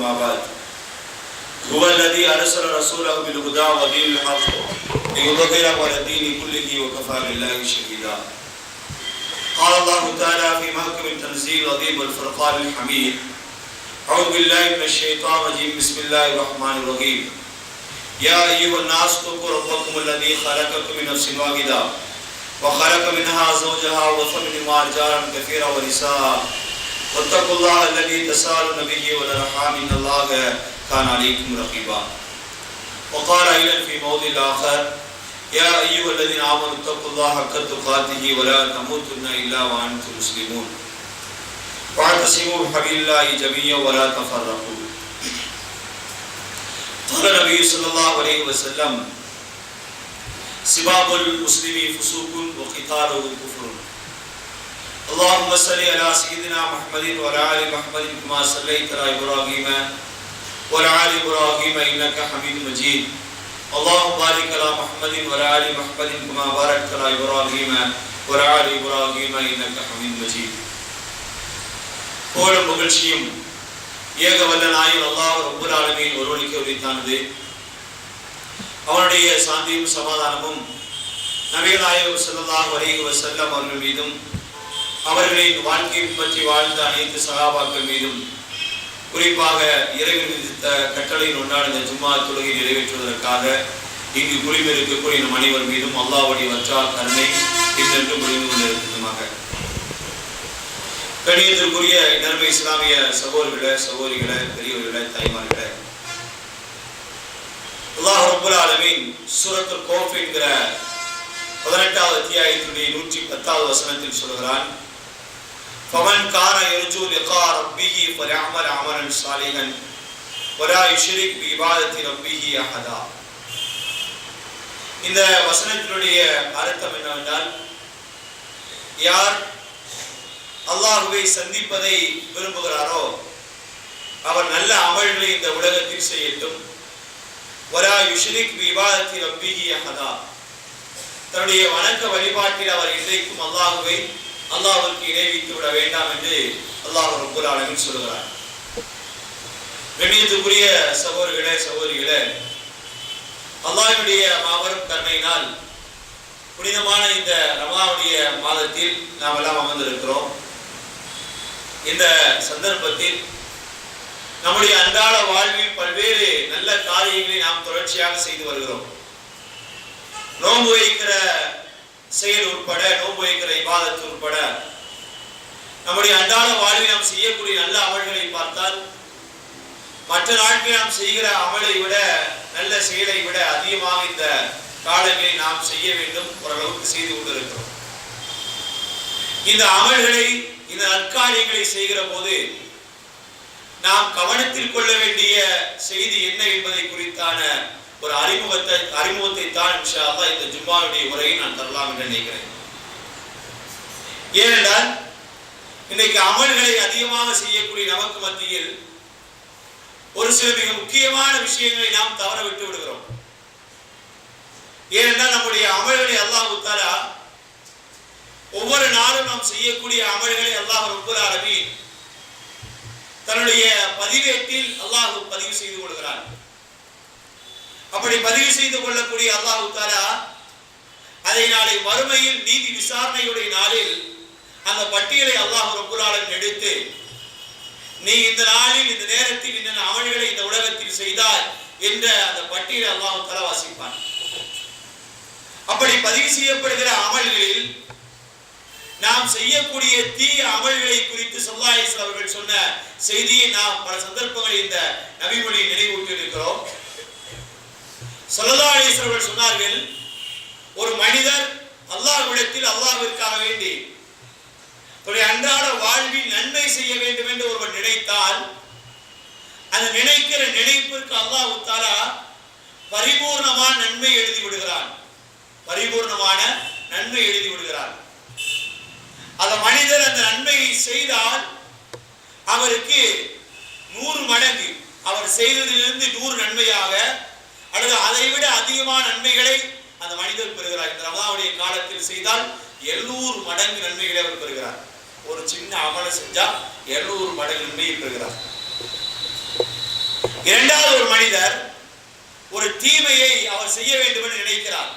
أما بعد هو الذي أرسل رسوله بالهدى ودين الحق ليظهره على الدين كله وكفى بالله شهيدا. قال الله تعالى في محكم التنزيل العظيم والفرقان الحميد: أعوذ بالله من الشيطان الرجيم، بسم الله الرحمن الرحيم. يا أيها الناس اتقوا ربكم الذي خلقكم من نفس واحدة وخلق منها زوجها وبث منهما رجالا كثيرا ونساء واتقوا الله الذي تساءلون به والأرحام إن الله كان عليكم رقيبا. وقال أيضا في موضع آخر: يا أيها الذين آمنوا اتقوا الله حق تقاته ولا تموتن إلا وأنتم مسلمون واعتصموا بحبل الله جميعا ولا تفرقوا. قال النبي صلى الله عليه وسلم: سباب المسلم فسوق وقتاله كفر. اللهم صل على سيدنا محمد وعلى آل محمد كما صليت على إبراهيم وعلى آل إبراهيم إنك حميد مجيد. اللهم بارك على محمد وعلى آل محمد كما باركت على إبراهيم وعلى آل إبراهيم إنك حميد مجيد. புகழும் புகழ்ச்சியும் ஏக வல்ல நாயகன் அல்லாஹ் ரப்பல் ஆலமீன் ஒருவனுக்கே உரித்தானது. அவனுடைய சாந்தியும் சமாதானமும் நபிகள் நாயகம் ஸல்லல்லாஹு அலைஹி வஸல்லம் அவர்கள் மீதும் அவர்களின் வாழ்க்கையை பற்றி வாழ்ந்த அனைத்து சஹாபாக்கள் மீதும், குறிப்பாக இறைவன் விதித்த கட்டளையின் ஒன்றான ஜும்மா தொழுகை நிறைவேற்றுவதற்காக இங்கு குடியிருக்கக்கூடிய நம் அனைவர் மீதும் அல்லாஹ்வுடைய வற்றார் கருணை இன்றென்றும் புரிந்து கொண்டிருக்குமாக. கணியத்திற்குரிய நர்மை இஸ்லாமிய சகோதரர்களே, சகோதரிகளே, பெரியவர்களே, தாய்மார்களே, அல்லாஹ் ரப்பல் ஆலமீன் சூரத்துல் கௌஃப் என்கிற 18வது அத்தியாயத்தினுடைய 110வது வசனத்தில் சொல்கிறான்: فمن كان يرجو لقاء ربه فليعمل عملا صالحا ولا يشرك بعبادة ربه أحدا. இந்த வசனத்தினுடைய அர்த்தம் என்னவென்றால், யார் அல்லாஹ்வை சந்திப்பதை விரும்புகிறாரோ அவர் நல்ல அமல்களை இந்த உலகத்தில் செய்யட்டும். ولا يشرك بعبادة ربه أحدا. தன்னுடைய வணக்க வழிபாட்டில் அவர் இன்றைக்கும் அல்லாஹ்விற்கு இணை வைத்து விட வேண்டாம் என்று அல்லாஹ் ரப்பல் ஆலமீன் சொல்கிறார். கண்ணியத்துக்குரிய சகோதரர்களே, சகோதரிகளே, அல்லாஹ்வுடைய மாபெரும் கருணையினால் புனிதமான இந்த ரமலானுடைய மாதத்தில் நாம் எல்லாம் அமர்ந்திருக்கிறோம். இந்த சந்தர்ப்பத்தில் நம்முடைய அன்றாட வாழ்வில் பல்வேறு நல்ல காரியங்களை நாம் தொடர்ச்சியாக செய்து வருகிறோம். நோன்பு வைக்கிற செயல் உட்பட, நோன்பு வைக்கிற இபாதத் உட்பட நம்முடைய அன்றாட வாழ்வில் நாம் செய்யக்கூடிய நல்ல அமல்களை பார்த்தால் மற்ற நாட்களில் நாம் செய்கிற அமலை விட, நல்ல செயலை விட அதிகமாக இந்த காலங்களில் நாம் செய்ய வேண்டும், ஓரளவுக்கு செய்து கொண்டிருக்கிறோம். இந்த அமல்களை, இந்த நற்காரியங்களை செய்கிற போது நாம் கவனத்தில் கொள்ள வேண்டிய செய்தி என்ன என்பதை குறித்தான ஒரு அறிமுகத்தை தான் இன்ஷா அல்லாஹ் இந்த ஜும்மாவுடைய உரையை நான் தரலாம் என்று நினைக்கிறேன். ஏனென்றால் இன்றைக்கு அமல்களை அதிகமாக செய்யக்கூடிய நமக்கு மத்தியில் ஒரு சில மிக முக்கியமான விஷயங்களை நாம் தவற விட்டு விடுகிறோம். ஏனென்றால் நம்முடைய அமல்களை அல்லாஹ் தஆலா ஒவ்வொரு நாளும் நாம் செய்யக்கூடிய அமல்களை அல்லாஹ் ரப்பல் ஆலமீன் தன்னுடைய பதிவேட்டில் அல்லாஹ் பதிவு செய்து கொள்கிறான். அப்படி பதிவு செய்து கொள்ளக்கூடிய அல்லாஹ் தஆலா அதை நாளை மறுமையில் நீதி விசாரணையுடைய நாளில் அந்த பட்டியலை அல்லாஹ் ரப்பல் ஆலமீன் எடுத்து, நீ இந்த நாளில் இந்த நேரத்தில் இந்த அமல்களை இந்த உலகத்தில் செய்தாய் என்ற அந்த பட்டியலை அல்லாஹ் தஆலா வாசிப்பான். அப்படி பதிவு செய்யப்படுகிற அமல்களில் நாம் செய்யக்கூடிய தீய அமல்களை குறித்து ஸல்லல்லாஹு அலைஹி வஸல்லம் அவர்கள் சொன்ன செய்தியை நாம் பல சந்தர்ப்பங்களில் இந்த நபிமொழியை நினைவூட்டி இருக்கிறோம். ஸல்லல்லாஹு அலைஹி வஸல்லம் அவர்கள் சொன்னார்கள், ஒரு மனிதர் அல்லாஹ்விடத்தில் அல்லாஹ்விற்காக வேண்டி தன்னுடைய அன்றாட வாழ்வில் நன்மை செய்ய வேண்டும் என்று ஒருவர் நினைத்தால் அந்த நினைக்கிற நினைப்பிற்கு அல்லாஹ் தஆலா பரிபூர்ணமான நன்மை எழுதி விடுகிறான். பரிபூர்ணமான நன்மை எழுதி விடுகிறான். அந்த மனிதர் அந்த நன்மையை செய்தால் அவருக்கு 100 மடங்கு, அவர் செய்ததிலிருந்து 100 நன்மையாக அல்லது அதை விட அதிகமான நன்மைகளை அந்த மனிதர் பெறுகிறார். இந்த ரமலானுடைய காலத்தில் செய்தால் 700 மடங்கு நன்மைகளை அவர் பெறுகிறார். ஒரு சின்ன அமலை செஞ்சா 700 மடங்கு நன்மையை பெறுகிறார். இரண்டாவது ஒரு மனிதர் ஒரு தீமையை அவர் செய்ய வேண்டும் என்று நினைக்கிறார்.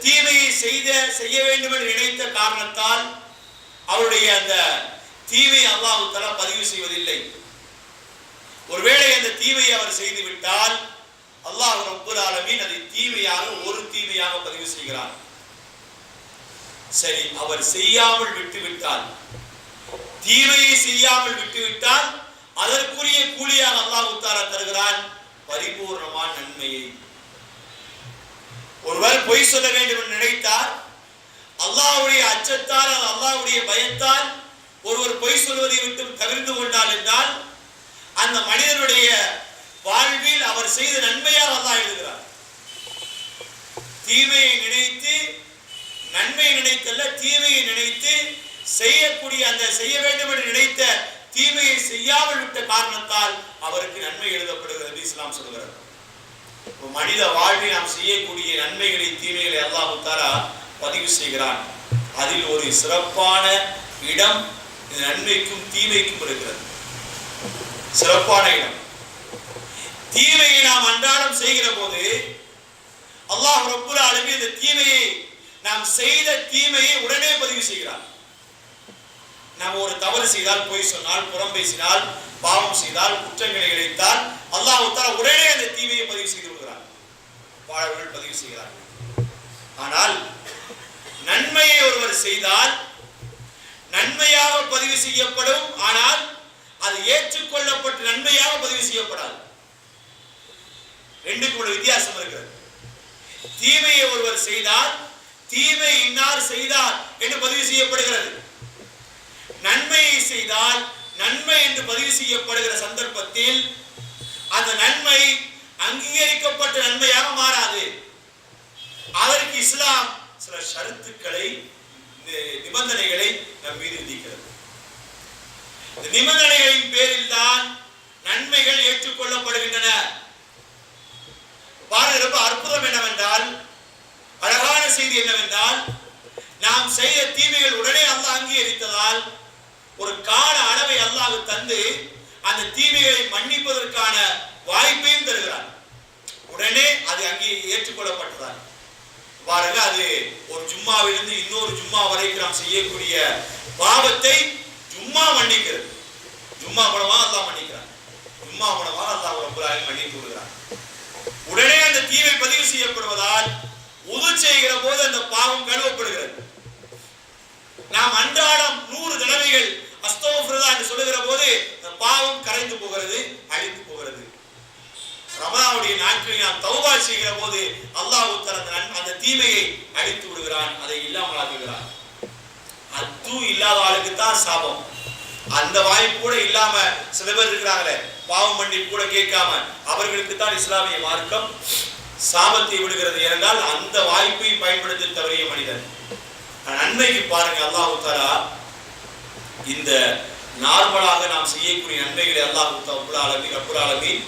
தீமையை செய்ய வேண்டும் என்று நினைத்த காரணத்தால் அவருடைய அந்த தீமையை அல்லாஹ் தஆலா பதிவு செய்வதில்லை. ஒருவேளை அந்த தீமையை அவர் செய்து விட்டால் அல்லாஹ் ரப்பல் ஆலமீன் அதை தீமையாக ஒரு தீமையாக பதிவு செய்கிறார். சரி, அவர் செய்யாமல் விட்டுவிட்டால், தீமையை செய்யாமல் விட்டுவிட்டால் அதற்குரிய கூலியாக அல்லாஹ் தஆலா தருகிறான் பரிபூர்ணமான நன்மையை. ஒருவர் பொய் சொல்ல வேண்டும் என்று நினைத்தார், அல்லாஹ்வுடைய அச்சத்தால் அல்லாஹ்வுடைய பயத்தால் ஒருவர் பொய் சொல்வதை விட்டு தவிர்த்து கொண்டால் என்றால் அந்த மனிதனுடைய வாழ்வில் அவர் செய்த நன்மையாக அல்லாஹ் எழுதுகிறார். தீமையை நினைத்து, நன்மையை நினைத்தல்ல தீமையை நினைத்து செய்யக்கூடிய அந்த செய்ய வேண்டும் என்று நினைத்த தீமையை செய்யாமல் விட்ட காரணத்தால் அவருக்கு நன்மை எழுதப்படுகிறது இஸ்லாம் சொல்கிறது. மனித வாழ்வில் நாம் செய்யக்கூடிய நன்மைகளை தீமைகளை அல்லாஹ் தஆலா பதிவு செய்கிறான். அதில் ஒரு சிறப்பான இடம் நன்மைக்கும் தீமைக்கும் இருக்கிறது. சிறப்பான இடம். தீமையை நாம் அன்றாடம் செய்கிற போது அல்லாஹ் ரப்பல் ஆலமீன் இந்த தீமையை, நாம் செய்த தீமையை உடனே பதிவு செய்கிறார். நாம் ஒரு தவறு செய்தால், பொய் சொன்னால், புறம் பேசினால், பாவம் செய்தால், குற்றங்களை இழைத்தால் அல்லாஹ் தஆலா உடனே அந்த தீமையை பதிவு செய்து விடுகிறார். பாவங்கள் பதிவு செய்கிறார். ஆனால் நன்மையை ஒருவர் செய்தால் நன்மையாக பதிவு செய்யப்படும். ஆனால் அது ஏற்றுக்கொள்ளப்பட்ட நன்மையாக பதிவு செய்யப்படாது. ரெண்டுக்கும் உள்ள வித்தியாசம் இருக்கிறது. தீமையை ஒருவர் செய்தால் தீமை இன்னார் செய்தார் என்று பதிவு செய்யப்படுகிறது. நன்மையை செய்தால் நன்மை என்று பதிவு செய்யப்படுகிற சந்தர்ப்பத்தில் அந்த நன்மை அங்கீகரிக்கப்பட்ட நன்மையாக மாறாது. அதற்கு இஸ்லாம் சில ஷரத்துக்களை, நிபந்தனைகளை நம் மீது விதிக்கிறது. இந்த நிபந்தனைகளின் பேரில் தான் நன்மைகள் ஏற்றுக்கொள்ளப்படுகின்றன. பாருங்க, ரொம்ப அற்புதம் என்னவென்றால், அழகான செய்தி என்னவென்றால், நாம் செய்த தீமைகள் உடனே அல்லாஹ் அங்கீகரித்ததால் ஒரு கால அளவை அல்லாஹ் தந்து அந்த தீமைகளை மன்னிப்பதற்கான வாய்ப்பையும் தருகிறார். உடனே அது அங்கே ஏற்றுக்கொள்ளப்பட்டதால் பாருங்க, அது ஒரு ஜும்மாவிலிருந்து இன்னொரு ஜும்மா வரைக்கும் நாம் செய்யக்கூடிய பாவத்தை ஜும்மா மன்னிக்கிறது. ஜும்மா மூலமாக அல்லாஹ் மன்னிக்கிறார். ஜும்மா மூலமாக அல்லாஹ் ரப்பல் ஆலமீன் மன்னித்து விடுகிறார். உடனே அந்த தீமை பதிவு செய்யப்படுவதால் உது செய்கிற போது அந்த பாவம் கழுவப்படுகிறது. நாம் அன்றாடம் 100 தடவைகள் அஸ்தக்ஃபிருல்லாஹ் என்று சொல்லுகிற போது அந்த பாவம் கரைந்து போகிறது, அழிந்து போகிறது. ரமலானுடைய நாட்களில் நாம் தௌபா செய்கிற போது அல்லாஹ் தஆலா அந்த தீமையை அழித்து விடுகிறான், அதை இல்லாமல் ஆக்குகிறான். அது இல்லாத ஆளுக்கு தான் சாபம். அந்த வாய்ப்பு கூட இல்லாம சில பேர் இருக்கிறாங்களே, பாவம் மன்னிப்பு கூட கேட்காம, அவர்களுக்கு தான் இஸ்லாமிய மார்க்கம் சாபத்தை விடுகிறது. ஏனென்றால் அந்த வாய்ப்பை பயன்படுத்த தவறிய மனிதன். நன்மைக்கு பாருங்க, அல்லாஹ் தஆலா இந்த நார்மலாக நாம் செய்யக்கூடிய நன்மைகளை அல்லாஹ் ரப்பல் ஆலமீன்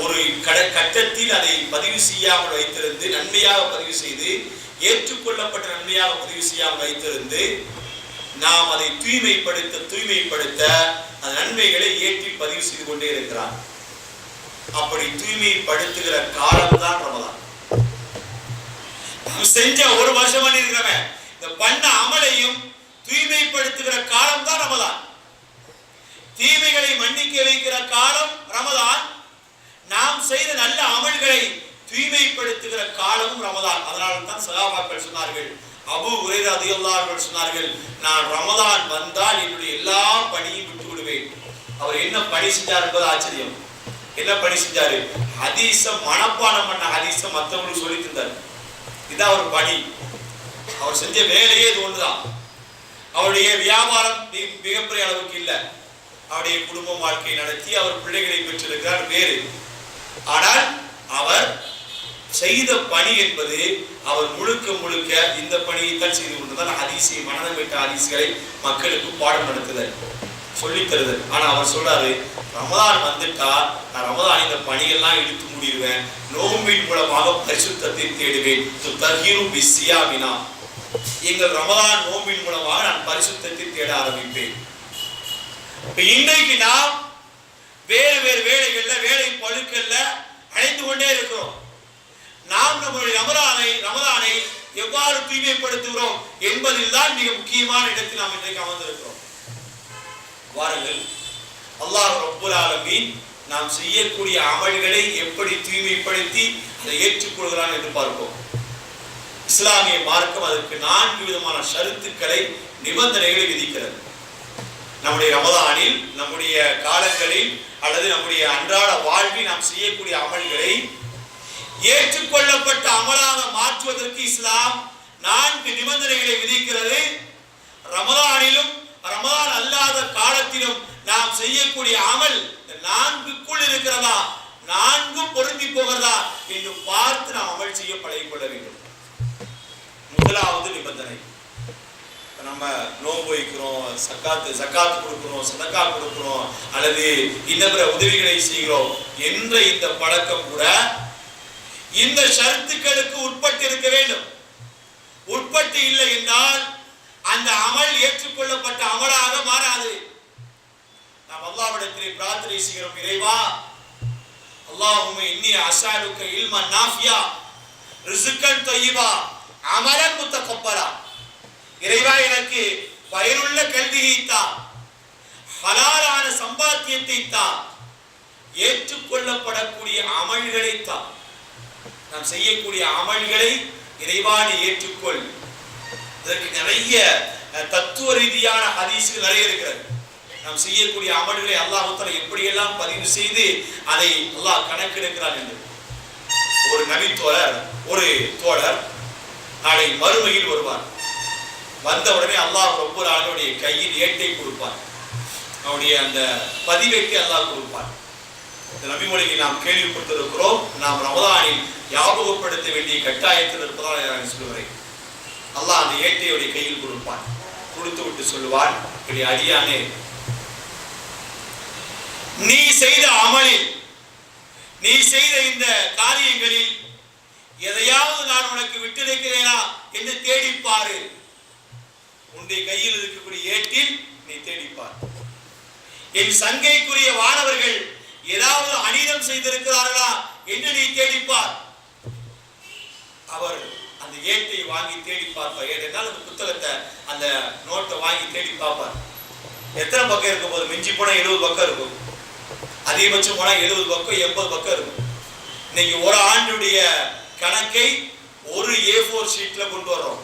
ஒரு கட்டத்தில் அதை பதிவு செய்யாமல் வைத்திருந்து, நன்மையாக பதிவு செய்து, ஏற்றுக்கொள்ளப்பட்ட நன்மையாக பதிவு செய்யாமல் வைத்திருந்து நாம் அதை தூய்மைப்படுத்த அந்த நன்மைகளை ஏற்றி பதிவு செய்து கொண்டே இருக்கிறார். அப்படி தூய்மைப்படுத்துகிற காலம் தான் ரமலான். நாம் செஞ்ச ஒரு வருஷம் பண்ணிருக்கிறவன் இந்த பண்ண அமலையும் தூய்மைப்படுத்துகிற காலம் தான் ரமலான். தீமைகளை மன்னிக்க வைக்கிற காலம் ரமலான். நாம் செய்த நல்ல அமல்களை தூய்மைப்படுத்துகிற காலமும் ரமலான். அதனால தான் சஹாபாக்கள் சொன்னார்கள், அபூ ஹுரைரா ரலியல்லாஹு அன்ஹு சொன்னார்கள், நான் ரமலான் வந்தால் என்னுடைய எல்லா பணியும் விட்டு விடுவேன். அவர் என்ன பணி செஞ்சார் என்பது ஆச்சரியம். என்ன பணி செஞ்சாரு? ஹதீஸ மனப்பாடம் பண்ண ஹதீஸ மற்றவங்களுக்கு சொல்லி தந்தார். இதுதான் ஒரு பணி. அவர் செஞ்ச வேலையே இது ஒண்ணுதான். அவருடைய வியாபாரம் மிகப்பெரிய அளவுக்கு இல்லை. அவருடைய குடும்ப வாழ்க்கை நடத்தி அவர் பிள்ளைகளை பெற்றிருக்கிறார், வேறு. ஆனால் அவர் செய்த பணி என்பது அவர் முழுக்க இந்த பணியை தான் செய்து கொண்டிருந்தார். ஹதீஸை மனதில் வைத்த ஹதீஸ்களை மக்களுக்கு பாடம் நடத்துதல், சொல்லித் தருதல். ஆனா அவர் சொல்றாரு, ரமலான் வந்துட்டா நான் ரமலான் இந்த பணியெல்லாம் இழுத்து முடிடுவேன், நோம்பின் மூலமாக பரிசுத்தத்தை தேடுவேன். எங்கள் ரமலான் நோம்பின் மூலமாக நான் பரிசுத்தத்தை தேட ஆரம்பிப்பேன். இன்றைக்கு நாம் வேறு வேலை பழுக்கல்ல அழைத்து கொண்டே இருக்கிறோம். நாம் நம்முடைய ரமலானை எவ்வாறு தூய்மைப்படுத்துகிறோம் என்பதில் தான் மிக முக்கியமான இடத்தில் நாம் இன்றைக்கு அமர்ந்திருக்கிறோம். வாருங்கள், அல்லாஹ் ரப்புல் ஆலமீன் நாம் செய்யக்கூடிய அமல்களை எப்படி தூய்மைப்படுத்தி அதை ஏற்றுக்கொள்கிறான் என்று பார்ப்போம். இஸ்லாமிய மார்க்கம் அதற்கு 4 விதமான ஷரத்துக்களை, நிபந்தனைகளை விதிக்கிறது. நம்முடைய ரமலானில், நம்முடைய காலங்களில் அல்லது நம்முடைய அன்றாட வாழ்வில் நாம் செய்யக்கூடிய அமல்களை ஏற்றுக்கொள்ளப்பட்ட அமலாக மாற்றுவதற்கு இஸ்லாம் 4 நிபந்தனைகளை விதிக்கிறது. ரமலானிலும் ரமலான் அல்லாத காலத்திலும் நாம் செய்யக்கூடிய அமல் 4க்குள் இருக்கிறதா, 4 பொருந்தி போகிறதா என்று பார்த்து நாம் அமல் செய்ய பழகிக்கொள்ள வேண்டும். முதலாவது நிபந்தனை, நம்ம நோன்பு வைக்கிறோம், ஜக்காத் கொடுக்கிறோம், சதக்கா கொடுக்கிறோம், அல்லது இன்னபிற உதவிகளை செய்கிறோம் என்ற இந்த பழக்கம் கூட இந்த ஷரத்துக்களுக்கு உட்பட்டு இருக்க வேண்டும். உட்பட்டு இல்லை என்றால் அந்த அமல் ஏற்றுக்கொள்ளப்பட்ட அமலாக மாறாது. நாம் அல்லாஹ்விடத்திலே பிரார்த்தனை செய்கிறோம், இறைவா, அல்லாஹும்ம இன்னி அஸ்அலுக இல்மன் நாஃபியா ரிஸ்கன் தய்யிபா அமலன் முத்தகப்பரா. இறைவா, எனக்கு பயனுள்ள கல்வியை தா, ஹலாலான சம்பாத்தியத்தை தா, ஏற்றுக்கொள்ளப்படக்கூடிய அமல்களை தா. நாம் செய்யக்கூடிய அமல்களை இறைவா நீ ஏற்றுக்கொள். இதற்கு நிறைய தத்துவ ரீதியான ஹதீஸ்கள் நிறைய இருக்கிறது. நாம் செய்யக்கூடிய அமல்களை அல்லாஹ் தஆலா எப்படியெல்லாம் பதிவு செய்து அதை அல்லாஹ் கணக்கெடுக்கிறான் என்று. ஒரு நபி தோழர், ஒரு தோழர் நாளை மறுமையில் வருவார். வந்த உடனே அல்லாஹ் ரப்பல் ஆலமீனுடைய கையில் ஏட்டை கொடுப்பார். அவருடைய அந்த பதிவேட்டை அல்லாஹ் கொடுப்பார். இந்த நபிமொழியை நாம் கேள்விப்பட்டிருக்கிறோம். நாம் ரமலானில் ஞாபகப்படுத்த வேண்டிய கட்டாயத்தில் இருப்பதால் நான் சொல்லுகிறேன். அல்லாஹ் அந்த ஏட்டையுடைய கையில் கொடுப்பான். கொடுத்து விட்டு சொல்லுவான், அடியானே, நீ செய்த அமலில், நீ செய்த இந்த காரியங்களில் எதையாவது நான் உனக்கு விட்டிருக்கிறேனா என்று தேடிப்பாரு. உன்னுடைய கையில் இருக்கக்கூடிய ஏட்டில் நீ தேடிப்பார். என் சங்கைக்குரிய வானவர்கள் ஏதாவது அநீதம் செய்திருக்கிறார்களா என்று நீ தேடிப்பார். அவர் அந்த ஏட்டை வாங்கி தேடி பார்ப்பார். ஏனென்றால் அந்த புத்தகத்தை, அந்த நோட்டை வாங்கி தேடி பார்ப்பார். எத்தனை பக்கம் இருக்கும் போது மிஞ்சி போனா 70 பக்கம் இருக்கும். அதிகபட்சம் போனா 70 பக்கம் 80 பக்கம் இருக்கும். இன்னைக்கு ஒரு ஆண்டுடைய கணக்கை ஒரு A4 ஷீட்ல கொண்டு வர்றோம்.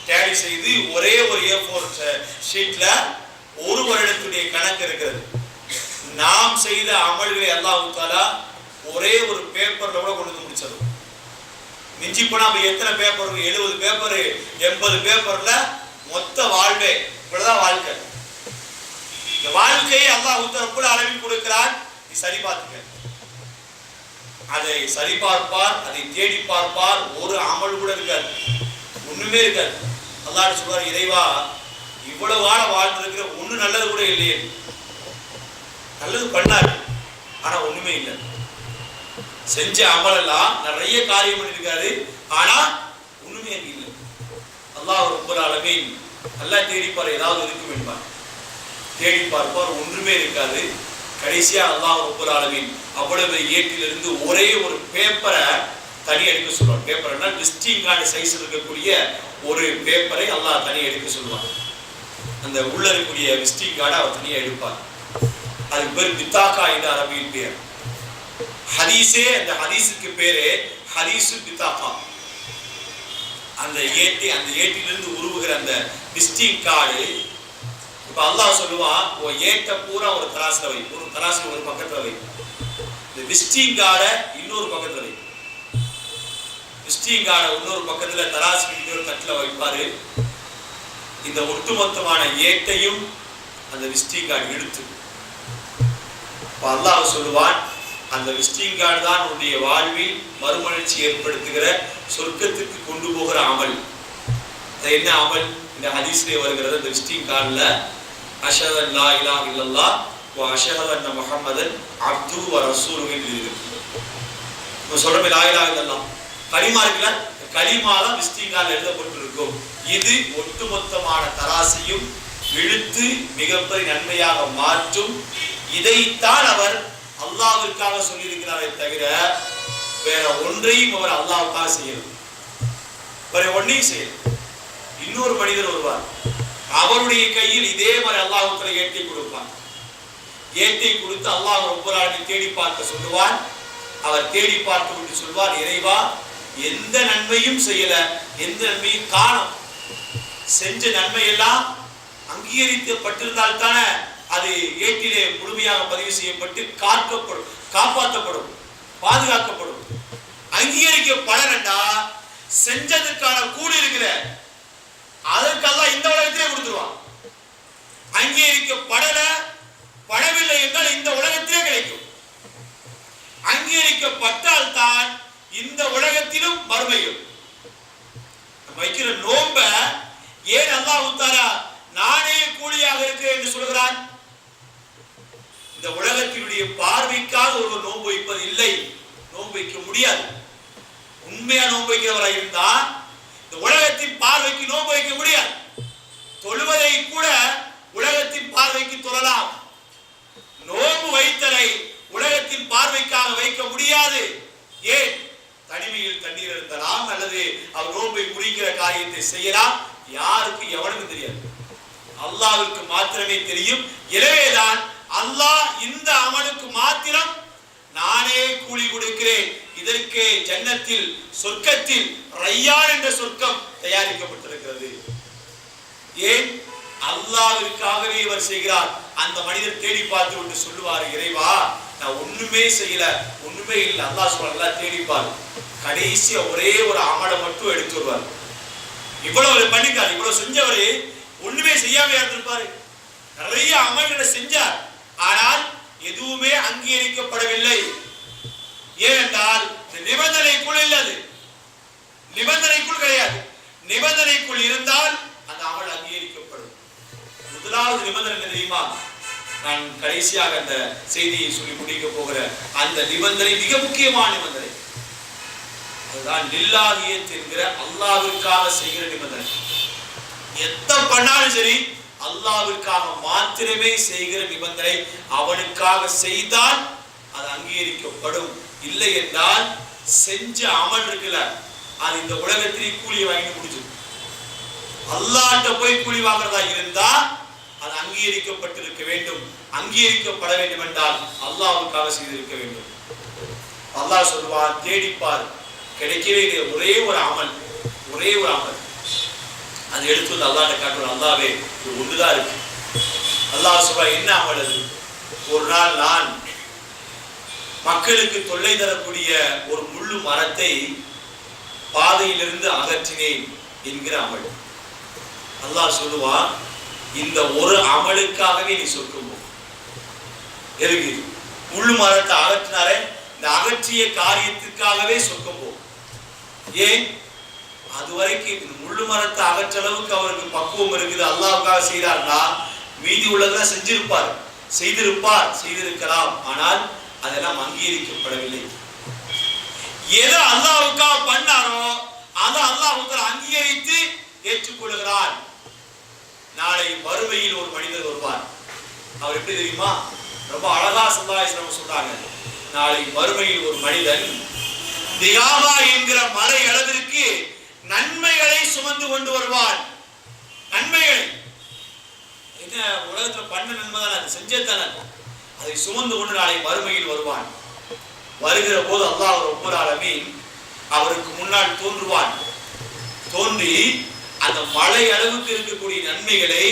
டேலி செய்து ஒரே ஒரு A4 ஷீட்ல ஒரு வருடத்துடைய கணக்கு இருக்கிறது. நாம் செய்த அமல்களை அல்லாஹ் தஆலா ஒரே ஒரு பேப்பர்ல கூட கொண்டு வந்து முடிச்சிடும். மிஞ்சி போனா எத்தனை பேப்பர்? 70 பேப்பர் 80 பேப்பர்ல மொத்த வாழ்வே. இவ்வளவுதான் வாழ்க்கை. இந்த வாழ்க்கையை அல்லாஹ் ரப்பல் ஆலமீன் கொடுக்கிறான். நீ சரி பார்த்துக்க. அதை சரி பார்ப்பார், அதை தேடி பார்ப்பார். ஒரு அமல் கூட இருக்காது, ஒண்ணுமே இருக்காது. அல்லாஹ் சொல்றார், இறைவா, இவ்வளவு வாழ வாழ்ந்திருக்கிற ஒண்ணு நல்லது கூட இல்லையே. நல்லது பண்ணாரு, ஆனா ஒண்ணுமே இல்லை. செஞ்ச அமலெல்லாம் நிறைய காரியம் பண்ணிருக்காரு, ஆனா ஒண்ணுமே இல்லை. அல்லாஹ் ரப்பல் ஆலமீன் நல்லா தேடிப்பார், ஏதாவது இருக்கும் என்பார். தேடி பார்ப்பார், ஒன்றுமே இருக்காது. கடைசியா அல்லாஹ் ரப்பல் ஆலமீன் அவ்வளவு ஏட்டிலிருந்து ஒரே ஒரு பேப்பரை தனி எடுக்க சொல்லுவார். பேப்பர்னா விசிட்டிங் கார்டு சைஸ் இருக்கக்கூடிய ஒரு பேப்பரை அல்லாஹ் தனியாக எடுக்க சொல்லுவார். அந்த உள்ள இருக்கக்கூடிய விசிட்டிங் கார்டை அவர் தனியாக எடுப்பார். அதுக்கு பேர் பித்தாக்கா என்ற அரபியில் பேர். ஹதீஸே, அந்த ஹதீஸுக்கு பேரு ஹதீசு பித்தாக்கா. அந்த ஏட்டிலிருந்து உருவுகிற அந்த விசிட்டிங் கார்டு. இப்ப அல்லாஹ் சொல்லுவான், ஏட்டை பூரா ஒரு தராசுல வை, ஒரு தராசுல ஒரு பக்கத்துல வை, இந்த விசிட்டிங் கார்டை இன்னொரு பக்கத்துல வை. விசிட்டிங் கார்டை இன்னொரு பக்கத்துல தராசுக்கு இன்னொரு தட்டுல வைப்பாரு. இந்த ஒட்டுமொத்தமான ஏட்டையும் அந்த விசிட்டிங் கார்டு எடுத்து அல்லாஹ் சொல்லுவான், அந்த விசிட்டிங் கார்டு தான் உன்னுடைய வாழ்வில் மறுமலர்ச்சி ஏற்படுத்துகிற, சொர்க்கத்துக்கு கொண்டு போகிற அமல். அது என்ன அமல்? இந்த ஹதீஸ்ல வருகிறது. அந்த விசிட்டிங் கார்டுல அஷ்ஹது அன் லா இலாஹ இல்லல்லாஹ் வ அஷ்ஹது அன்ன முஹம்மதன் அப்துஹு வ ரசூலுஹு என்று இருக்கு. நம்ம சொல்றோம் லா இலாஹ இல்லல்லாஹ், கலிமா இருக்குல்ல, கலிமா தான் விசிட்டிங் கார்டுல எழுதப்பட்டிருக்கும். இது ஒட்டுமொத்தமான தராசையும் இழுத்து மிகப்பெரிய நன்மையாக மாற்றும். இதைத்தான் அவர் அல்லாஹ்விற்காக சொல்லி இருக்கிறாரே தவிர வேற ஒன்றையும் அவர் அல்லாஹ்வுக்காக செய்யல. வேற ஒன்றையும் செய்யல. இன்னொரு மனிதர் வருவார், அவருடைய கையில் இதே மாதிரி அல்லாஹ்வுக்கு ஏற்றி கொடுப்பார். ஏற்றி கொடுத்து அல்லாஹ் ரப்பல் ஆலமீன் தேடி பார்க்க சொல்லுவார். அவர் தேடி பார்த்து விட்டு சொல்வார், இறைவா எந்த நன்மையும் செய்யல, எந்த நன்மையும் காணோம். செஞ்ச நன்மை எல்லாம் அங்கீகரிக்கப்பட்டிருந்தால் தானே அது ஏட்டிலே முழுமையாக பதிவு செய்யப்பட்டு காப்பாற்றப்படும், பாதுகாக்கப்படும். அங்கீகரிக்கப்படலண்டா செஞ்சதுக்கான கூலி இருக்கிற அதற்கெல்லாம் இந்த உலகத்திலே கொடுத்துருவான். படவில்லை என்றால் இந்த உலகத்திலே கிடைக்கும். அங்கீகரிக்கப்பட்டால் தான் இந்த உலகத்திலும் மறுமையும். வைக்கிற நோம்ப ஏன் அல்லாஹ் தஆலா நானே கூலியாக இருக்கிறேன் என்று சொல்கிறான்? இந்த உலகத்தினுடைய பார்வைக்காக ஒரு நோன்பு வைப்பது இல்லை, நோன்பு வைக்க முடியாது. உண்மையா நோன்பு வைக்கிறவராக இருந்தா இந்த உலகத்தின் பார்வைக்கு நோன்பு வைக்க முடியாது. தொழுவதை கூட உலகத்தின் பார்வைக்கு தொழலாம், நோன்பு வைத்தலை உலகத்தின் பார்வைக்காக வைக்க முடியாது. ஏன்? தனிமையில் தண்ணீர் இருந்தலாம், அல்லது அவர் நோன்பை முடிக்கிற காரியத்தை செய்யலாம். யாருக்கு எவனுக்கும் தெரியாது, அல்லாஹ்வுக்கு மாத்திரமே தெரியும். எனவேதான் அல்லாஹ் இந்த அமலுக்கு மாத்திரம் நானே கூலி கொடுக்கிறேன். இதற்கு ஜன்னத்தில், சொர்க்கத்தில் ரையான் என்ற சொர்க்கம் தயாரிக்கப்பட்டிருக்கிறது. ஏன்? அல்லாஹ்விற்காகவே இவர் செய்கிறார். அந்த மனிதர் தேடி பார்த்து விட்டு சொல்லுவார், இறைவா நான் ஒண்ணுமே செய்யல, ஒண்ணுமே இல்லை. அல்லாஹ் சொல்றார், தேடிப்பார். கடைசியா ஒரே ஒரு அமலை மட்டும் எடுத்து வருவார். இவ்வளவு பண்ணிட்டார், இவ்வளவு செஞ்சவரு ஒண்ணுமே செய்யாம இருந்திருப்பாரு. நிறைய அமல்களை செஞ்சார், ஆனால் எதுவுமே அங்கீகரிக்கப்படவில்லை. ஏனென்றால் நிபந்தனைக்குள் இல்லது, நிபந்தனைக்குள் கிடையாது. நிபந்தனைக்குள் இருந்தால் அந்த அமல் அங்கீகரிக்கப்படும். முதலாவது நிபந்தனை என்ன தெரியுமா? நான் கடைசியாக அந்த செய்தியை சொல்லி முடிக்க போகிற அந்த நிபந்தனை மிக முக்கியமான நிபந்தனை. அதுதான் லில்லாஹியத் என்கிற அல்லாஹ்விற்காக செய்கிற நிபந்தனை. எத்தனை பண்ணாலும் சரி அல்லாஹ்விற்காக மாத்திரமே செய்கிற நிபந்தனை. அவனுக்காக செய்தால் அது அங்கீகரிக்கப்படும். இல்லை என்றால் செஞ்ச அமல் இருக்குல்ல, அது இந்த உலகத்திலே கூலியை வாங்கி முடிச்சிடும். அல்லாஹ்ட்ட போய் கூலி வாங்குறதா இருந்தா அது அங்கீகரிக்கப்பட்டிருக்க வேண்டும். அங்கீகரிக்கப்பட வேண்டும் என்றால் அல்லாஹ்வுக்காக செய்திருக்க வேண்டும். அல்லாஹ் சொல்வார், தேடிப்பார், கிடைக்கவே ஒரே ஒரு அமல், ஒரே ஒரு அமல். அது எடுத்து வந்து அல்லாஹ்ட்ட காட்டுவார், அல்லாஹ்வே இது ஒன்றுதான் இருக்கு. அல்லாஹ் சொல்வார், என்ன அமல் அது? ஒரு நாள் நான் மக்களுக்கு தொல்லை தரக்கூடிய ஒரு முள்ளு மரத்தை பாதையிலிருந்து அகற்றினேன் என்கிற அமல். அல்லாஹ் சொல்லுவான், இந்த ஒரு அமலுக்காகவே நீ சொர்க்கம் போ. எதுக்கு? முள்ளு மரத்தை அகற்றினாரே, இந்த அகற்றிய காரியத்திற்காகவே சொர்க்கம் போ. ஏன்? அதுவரைக்கும் இந்த முள்ளு மரத்தை அகற்ற அளவுக்கு அவருக்கு பக்குவம் இருக்குது. அல்லாஹ்வுக்காக செய்தார்னா மீதி உள்ளதெல்லாம் செஞ்சிருப்பார், செய்திருக்கலாம். ஆனால் அதெல்லாம் அங்கீகரிக்கப்படவில்லை. எது அல்லாஹ்வுக்காக பண்ணாரோ அதை அல்லாஹ் அங்கீகரித்து ஏற்றுக்கொள்கிறார். நாளை மறுமையில் ஒரு மனிதர் வருவார். அவர் எப்படி தெரியுமா? ரொம்ப அழகா சல்லாஹ் சொல்றாங்க. நாளை மறுமையில் ஒரு மனிதன் திகாமா என்கிற மலை அளவிற்கு நன்மைகளை சுமந்து கொண்டு வருவான். நன்மைகளை என்ன உலகத்துல பண்ண நன்மை தானே, அது செஞ்சதானே, அதை சுமந்து கொண்டு நாளை மறுமையில் வருவான். வருகிற போது அல்லாஹ் ரப்பல் ஆலமீன் அவருக்கு முன்னால் தோன்றுவான். தோன்றி அந்த மலை அளவுக்கு இருக்கக்கூடிய நன்மைகளை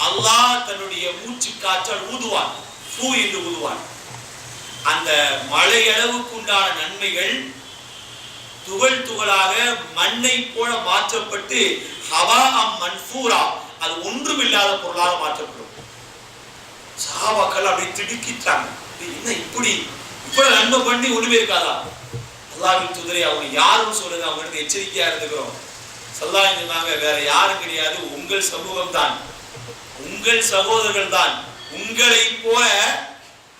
அல்லாஹ் தன்னுடைய மூச்சு காற்றால் ஊதுவான், பூ என்று ஊதுவான். அந்த மலை அளவுக்கு உண்டான நன்மைகள் துகள் துகளாக மண்ணை போல மாற்றப்பட்டு ஹவாஅம் மன்ஃபூரா, அது ஒன்றுமில்லாத பொருளாக மாற்றப்படும். சஹாபாக்கள் அப்படி திடுக்கிட்டாங்க, என்ன இப்படி இவ்வளவு நன்மை பண்ணி ஒண்ணுமே இருக்காதா? அல்லாஹ்வின் தூதரே, அவங்க யாரும் சொல்லுங்க, அவங்களுக்கு எச்சரிக்கையா இருந்துக்கிறோம். ஸல்லல்லாஹு அலைஹி வஸல்லம், வேற யாரும் கிடையாது, உங்கள் சமூகம் தான், உங்கள் சகோதரர்கள் தான். உங்களை போல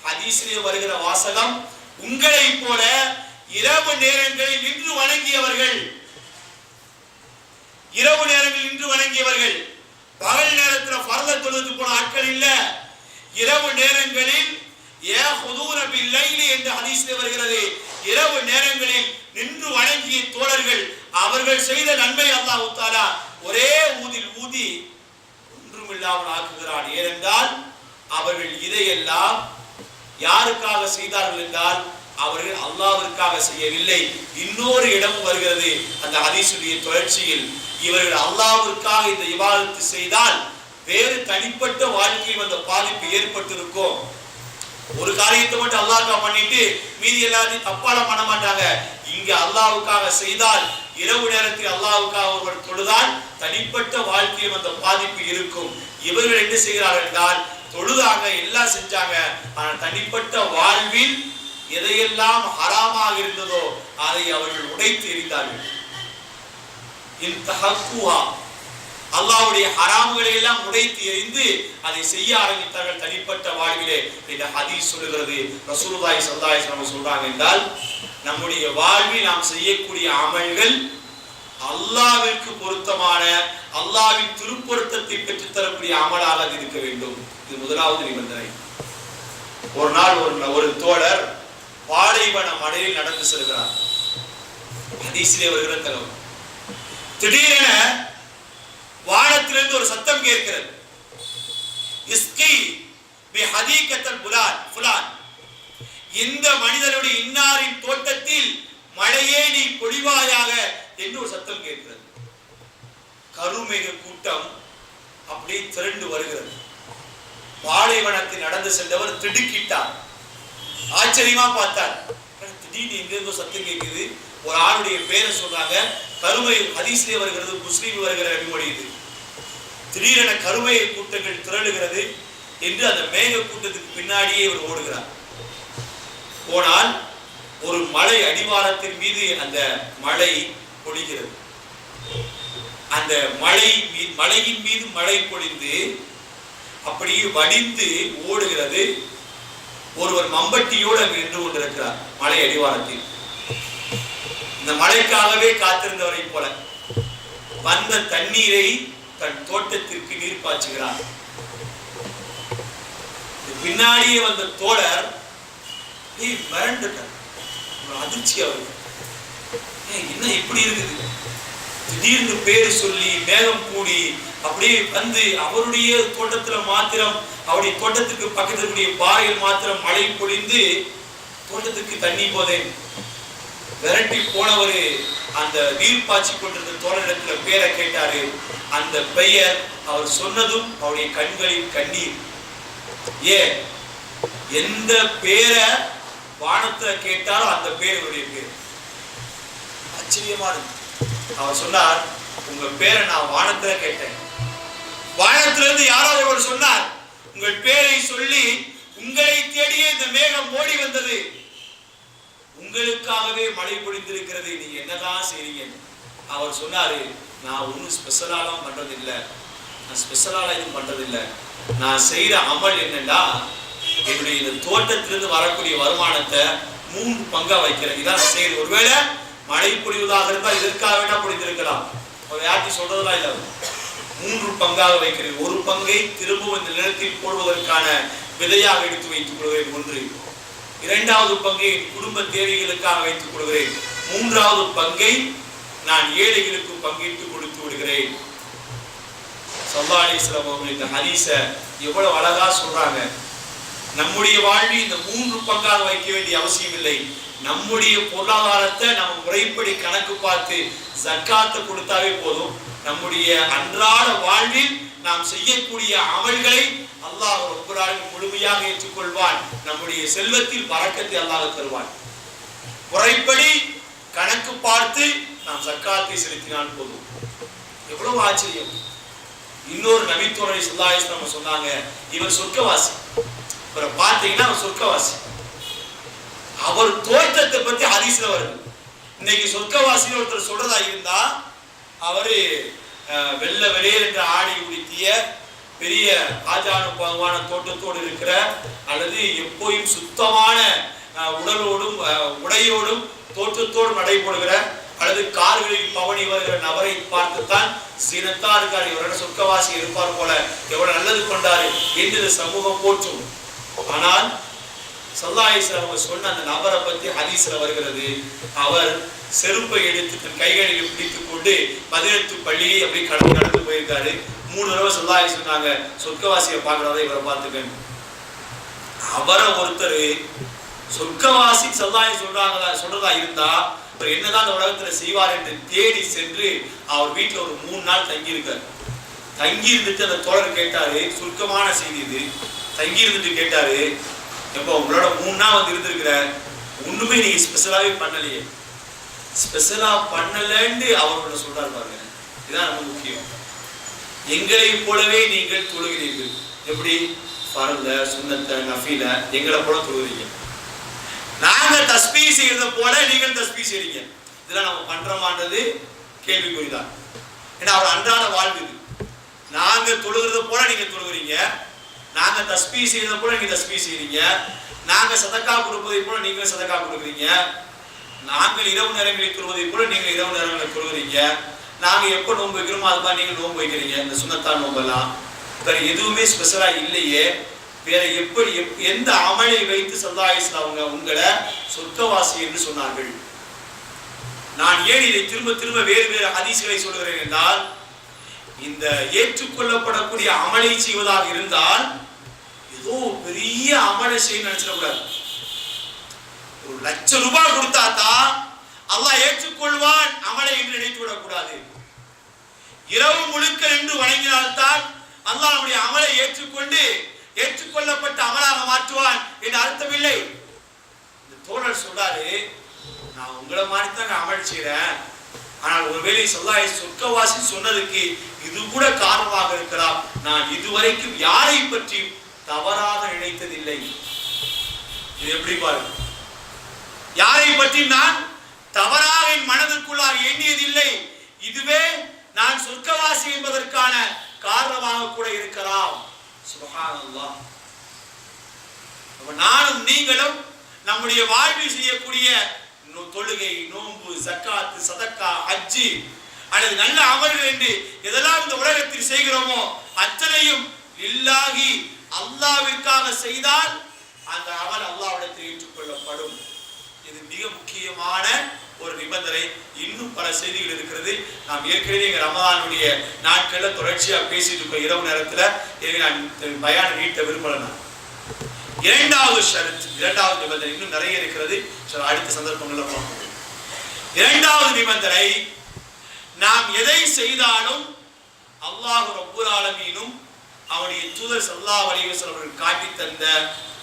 ஹதீஸிலே வருகிற வாசகம், உங்களை போல இரவு நேரங்களில் நின்று வணங்கியவர்கள், இரவு நேரங்களில் நின்று வணங்கியவர்கள், பகல் நேரத்தில் ஃபர்த தொழுது போன ஆட்கள் இல்ல. இரவு நேரங்களில் யஹுதூன பில்லைலி என்ற ஹதீஸில் வருகிறது. இரவு நேரங்களில் நின்று வணங்கிய தோழர்கள் அவர்கள் செய்த நன்மை அல்லாஹ் தஆலா ஒரே ஊதில் ஊதி ஒன்றுமில்லாமல் ஆக்குகிறான். ஏனென்றால் அவர்கள் இதையெல்லாம் யாருக்காக செய்தார்கள் என்றால் அவர்கள் அல்லாஹ்விற்காக செய்யவில்லை. இன்னொரு இடம் வருகிறது அந்த ஹதீஸுடைய தொடர்ச்சியில், இவர்கள் அல்லாஹ்விற்காக இந்த இபாதத்து செய்தால் வேறு தனிப்பட்ட வாழ்க்கையில் அந்த பாதிப்பு ஏற்பட்டிருக்கும். ஒரு காரியத்தை மட்டும் அல்லாஹ்க்காக பண்ணிட்டு மீதி எல்லாத்தையும் தப்பால பண்ண மாட்டாங்க. இங்க அல்லாஹ்வுக்காக செய்தால், இரவு நேரத்தில் அல்லாஹ்வுக்காக ஒருவர் தொழுதால் தனிப்பட்ட வாழ்க்கையில் அந்த பாதிப்பு இருக்கும். இவர்கள் என்ன செய்கிறார்கள் என்றால் தொழுதாங்க, எல்லாம் செஞ்சாங்க, ஆனால் தனிப்பட்ட வாழ்வில் எதையெல்லாம் ஹராமாக இருந்ததோ அதை அவர்கள் உடைத்து எறிந்தார்கள். அல்லாஹ்வுடைய ஹராம்களை எல்லாம் உடைத்து எறிந்து அதை செய்ய ஆரம்பித்தார்கள் தனிப்பட்ட வாழ்விலே. இந்த ஹதீஸ் சொல்லுகிறது, ரசூலுல்லாஹி ஸல்லல்லாஹு அலைஹி வஸல்லம் சொல்றாங்க என்றால் நம்முடைய வாழ்வில் நாம் செய்யக்கூடிய அமல்கள் அல்லாஹ்விற்கு பொருத்தமான, அல்லாஹ்வின் திருப்பொருத்தத்தை பெற்றுத் தரக்கூடிய அமலாக அது இருக்க வேண்டும். இது முதலாவது நிபந்தனை. ஒரு நாள் ஒரு தோழர் பாலைவன மலையில் நடந்து செல்கிறார். ஹதீஸிலே வருகிற தகவல், திடீரென வானத்திலிருந்து ஒரு சத்தம் கேட்கிறது. இஸ்கி பி ஹதீகத்தல் ஃபுலான், இந்த மனிதனுடைய இன்னாரின் தோட்டத்தில் மழையே நீ பொழிவாயாக என்று ஒரு சத்தம் கேட்கிறது. கருமேக கூட்டம் அப்படியே திரண்டு வருகிறது. பாலைவனத்தில் நடந்து சென்றவர் திடுக்கிட்டார், ஆச்சரியமா பார்த்தார். திடீர்னு எங்கிருந்தோ சத்தம் கேட்குது, ஒரு ஆளுடைய பேரை சொல்றாங்க, கருமை ஹதீஸ்லே வருகிறது, முஸ்லீம் வருகிற அடிமொழி இது. திடீரென கருமைய கூட்டங்கள் திரளுகிறது என்று அந்த மேக கூட்டத்துக்கு பின்னாடியே இவர் ஓடுகிறார். போனால் ஒரு மலை அடிவாரத்தின் மீது அந்த மழை பொழிகிறது. அந்த மலையின் மீது மழை பொழிந்து அப்படியே வடிந்து ஓடுகிறது. ஒருவர் மம்பட்டியோடு அங்கு நின்று கொண்டிருக்கிறார் மலை அடிவாரத்தில். இந்த மழைக்காகவே காத்திருந்தவரை போல வந்த தண்ணீரை தன் தோட்டத்திற்கு நீர் பாய்ச்சுகிறார். பின்னாடியே வந்த தோழர் மிரண்டுட்டார், அதிர்ச்சி அவருக்கு. என்ன இப்படி இருக்குது? திடீர்னு பேரு சொல்லி மேகம் கூடி அப்படியே வந்து அவருடைய தோட்டத்துல மாத்திரம், அவருடைய தோட்டத்துக்கு பக்கத்தில் இருக்கக்கூடிய பாறையில் மாத்திரம் மழை பொழிந்து தோட்டத்துக்கு தண்ணி போதேன். விரட்டி போனவரு அந்த நீர் பாய்ச்சி கொண்டிருந்த தோழனிடத்துல பேரை கேட்டாரு. அந்த பெயர் அவர் சொன்னதும் அவருடைய கண்களில் கண்ணீர். ஏன் எந்த பேரை வானத்துல கேட்டாலும் அந்த பேர் அவருடைய பேர். ஆச்சரியமா இருக்கு. அவர் சொன்னார், உங்க பேரை நான் வானத்துல கேட்டேன். வானத்திலிருந்து யாரோ ஒருவர் சொன்னார், உங்கள் பேரை சொல்லி உங்களை தேடியே இந்த மேகம் ஓடி வந்தது, உங்களுக்காகவே மழை பொழிந்திருக்கிறது, நீங்க என்னதான் செய்றீங்க? அவர் சொன்னாரு, நான் ஒன்றும் ஸ்பெஷலாலாம் பண்றதில்லை, நான் ஸ்பெஷலாலாம் எதுவும் பண்றதில்லை. நான் செய்யற அமல் என்னன்னா, என்னுடைய இந்த தோட்டத்திலிருந்து வரக்கூடிய வருமானத்தை 3 பங்கா வைக்கிறேன். இதான் செய்யுது. ஒருவேளை மழை பொழிவதாக இருந்தால் இதற்காக வேணா பொழிந்திருக்கலாம், யார்ட்டி சொல்றதெல்லாம் இல்லை. 3 பங்காக வைக்கிறேன். ஒரு பங்கை திரும்பவும் இந்த நிலத்தில் போடுவதற்கான விதையாக எடுத்து வைத்துக் கொள்கிறேன். 1. 2வது பங்கை குடும்ப தேவைகளுக்காக வைத்துக் கொள்கிறேன். 3வது பங்கை நான் ஏழைகளுக்கு பங்கிட்டு கொடுத்து விடுகிறேன். ஸல்லல்லாஹு அலைஹி வஸல்லம் அவர்கள் இந்த ஹதீஸை எவ்வளவு அழகா சொல்றாங்க. நம்முடைய வாழ்வில் இந்த 3 பங்காக வைக்க வேண்டிய அவசியம் இல்லை. நம்முடைய பொருளாதாரத்தை நம்ம முறைப்படி கணக்கு பார்த்து ஜக்காத்தை கொடுத்தாவே போதும். நம்முடைய அன்றாட வாழ்வில் நாம் செய்யக்கூடிய அமல்களை அல்லாஹ் ரப்பல் ஆலமீன் முழுமையாக ஏற்றுக்கொள்வான். நம்முடைய செல்வத்தில் பரக்கத்தை அல்லாஹ் தருவான். முறைப்படி கணக்கு பார்த்து நாம் ஜக்காத்தை செலுத்தினால் போதும். எவ்வளவு ஆச்சரியம். இன்னொரு நபித்தோழரை ஸல்லல்லாஹு அலைஹி வஸல்லம் சொன்னாங்க, இவர் சொர்க்கவாசி. இவரை பார்த்தீங்கன்னா அவர் சொர்க்கவாசி. அவர் தோற்றத்தை பத்தி ஹதீஸ்ல வருது. இன்னைக்கு சொர்க்கவாசின்னு ஒருத்தர் சொல்றதா இருந்தா அவரு வெள்ள வெளியேற என்ற ஆடை உடுத்திய பெரிய ஆஜானுபாவான தோட்டத்தோடு இருக்கிற, அல்லது எப்போயும் சுத்தமான உடலோடும் உடையோடும் தோற்றத்தோடு நடைபெறுகிற, அல்லது கார்களில் பவனி வருகிற நபரை பார்த்துத்தான் சீனத்தா இருக்காரு, இவரோட சொர்க்கவாசி இருப்பார் போல, எவ்வளவு நல்லது கொண்டாரு என்று சமூகம் போற்றும். ஆனால் ஸல்லல்லாஹு அலைஹி வஸல்லம் அவங்க சொன்ன அந்த நபரை பத்தி ஹதீஸ்ல வருகிறது. அவர் செருப்பை எடுத்து தன் கைகளில் பிடித்துக் கொண்டு மதீனத்து பள்ளியை அப்படி கடந்து போயிருக்காரு. 3 தடவை ஸல்லல்லாஹு அலைஹி வஸல்லம் சொன்னாங்க, சொர்க்கவாசியை பார்க்கறத இவரை பார்த்துக்கணும். அவரை ஒருத்தர் சொர்க்கவாசி ஸல்லல்லாஹு அலைஹி வஸல்லம் சொல்றதா இருந்தா அவர் என்னதான் அந்த உலகத்துல செய்வார் என்று தேடி சென்று அவர் வீட்டுல ஒரு 3 நாள் தங்கி இருக்காரு. தங்கி இருந்துட்டு அந்த தோழர் கேட்டாரு, சுருக்கமான செய்தி இது. தங்கி இருந்துட்டு கேட்டாரு, எப்போ உங்களோட 3 நாள் வந்து இருந்திருக்கிற, ஒண்ணுமே நீங்க ஸ்பெஷலாவே பண்ணலையே, ஸ்பெஷலா பண்ணலன்னு அவரோட சொல்றாரு பாருங்க. இதுதான் ரொம்ப முக்கியம். எங்களை போலவே நீங்கள் தொழுகிறீர்கள். எப்படி? ஃபர்ல, சுன்னத்த, நஃபில எங்களை போல தொழுகிறீங்க. நாங்க தஸ்பீஹ் செய்யறத போல நீங்கள் தஸ்பீஹ் செய்றீங்க. இதெல்லாம் நம்ம பண்றோமான்றது கேள்விக்குறிதான். ஏன்னா அவர் அன்றாட வாழ்வு. நாங்க தொழுகிறத போல நீங்க தொழுகிறீங்க, நாங்க தஸ்பீஹ் செய்யறத போல நீங்க தஸ்பீஹ் செய்றீங்க, நாங்க சதக்கா கொடுப்பதை போல நீங்க சதக்கா கொடுக்குறீங்க, நாங்கள் இரவு நேரங்களில் தொழுவதை போல நீங்க இரவு நேரங்களில் தொழுகிறீங்க, நாங்க எப்ப நோன்பு வைக்கிறோமோ அது மாதிரி நீங்க நோன்பு வைக்கிறீங்க. இந்த சுன்னத்தா நோம்பெல்லாம் வேற எதுவுமே ஸ்பெஷலா இல்லையே. வேற எப்படி எந்த அமலை வைத்து ஸல்லல்லாஹு அலைஹி வஸல்லம் அவங்க உங்களை சொர்க்கவாசி என்று சொன்னார்கள்? நான் ஏன் இதை திரும்ப திரும்ப வேறு வேறு ஹதீஸ்களை சொல்கிறேன் என்றால், இந்த ஏற்றுக்கொள்ளப்படக்கூடிய அமலை செய்வதாக இருந்தால் ஏதோ பெரிய அமலை செய்ய நினைச்சிடக்கூடாது. 1,00,000 ரூபாய் கொடுத்தா தான் அல்லாஹ் ஏற்றுக்கொள்வான் அமலை என்று நினைத்து விடக்கூடாது. இரவு முழுக்க என்று வணங்கினால்தான் அல்லாஹ் நம்முடைய அமலை ஏற்றுக்கொண்டு ஏற்றுக்கொள்ளப்பட்ட அமலாக மாற்றுவான் என்று அர்த்தமில்லை. இந்த தோழர் சொல்றாரு, நான் உங்களை மாதிரி தான் அமல் செய்யறேன், ஆனால் ஒருவேளை ஸல்லல்லாஹு அலைஹி வஸல்லம் சொர்க்கவாசி சொன்னதுக்கு இது கூட காரணமாக இருக்கலாம். நான் இதுவரைக்கும் யாரை பற்றி தவறாக நினைத்ததில்லை. இது எப்படி பாருங்க, யாரை பற்றி நான் தவறாக என் மனதிற்குள்ளாக எண்ணியதில்லை. இதுவே நான் சொர்க்கவாசி என்பதற்கான காரணமாக கூட இருக்கலாம். சுப்ஹானல்லாஹ். நானும் நீங்களும் நம்முடைய வாழ்வில் செய்யக்கூடிய தொழுகை, நோன்பு, ஜக்காத், சதக்கா, ஹஜ்ஜி அல்லது நல்ல அமல்கள் என்று எதெல்லாம் இந்த உலகத்தில் செய்கிறோமோ அத்தனையும் லில்லாஹி அல்லாஹ்விற்காக செய்தால் அந்த அமல் அல்லாஹ்விடத்தில் ஏற்றுக்கொள்ளப்படும். இது மிக முக்கியமான ஒரு நிபந்தனை. இன்னும் பல செய்திகள் இருக்கிறது. நாம் ஏற்கனவே எங்க ரமலானுடைய நாட்கள்ல தொடர்ச்சியா பேசிட்டு இருக்கோம் இரவு நேரத்துல. நான் பயான நீட்ட விரும்பல. இரண்டாவது ஷரத், இரண்டாவது நிபந்தனை இன்னும் நிறைய இருக்கிறது. அடுத்த சந்தர்ப்பங்கள்ல பார்ப்போம். இரண்டாவது நிபந்தனை, நாம் எதை செய்தாலும் அல்லாஹ் ரப்புல் ஆலமீனும் அவனுடைய தூதர் ஸல்லல்லாஹு அலைஹி வஸல்லம் அவர்கள் காட்டி தந்த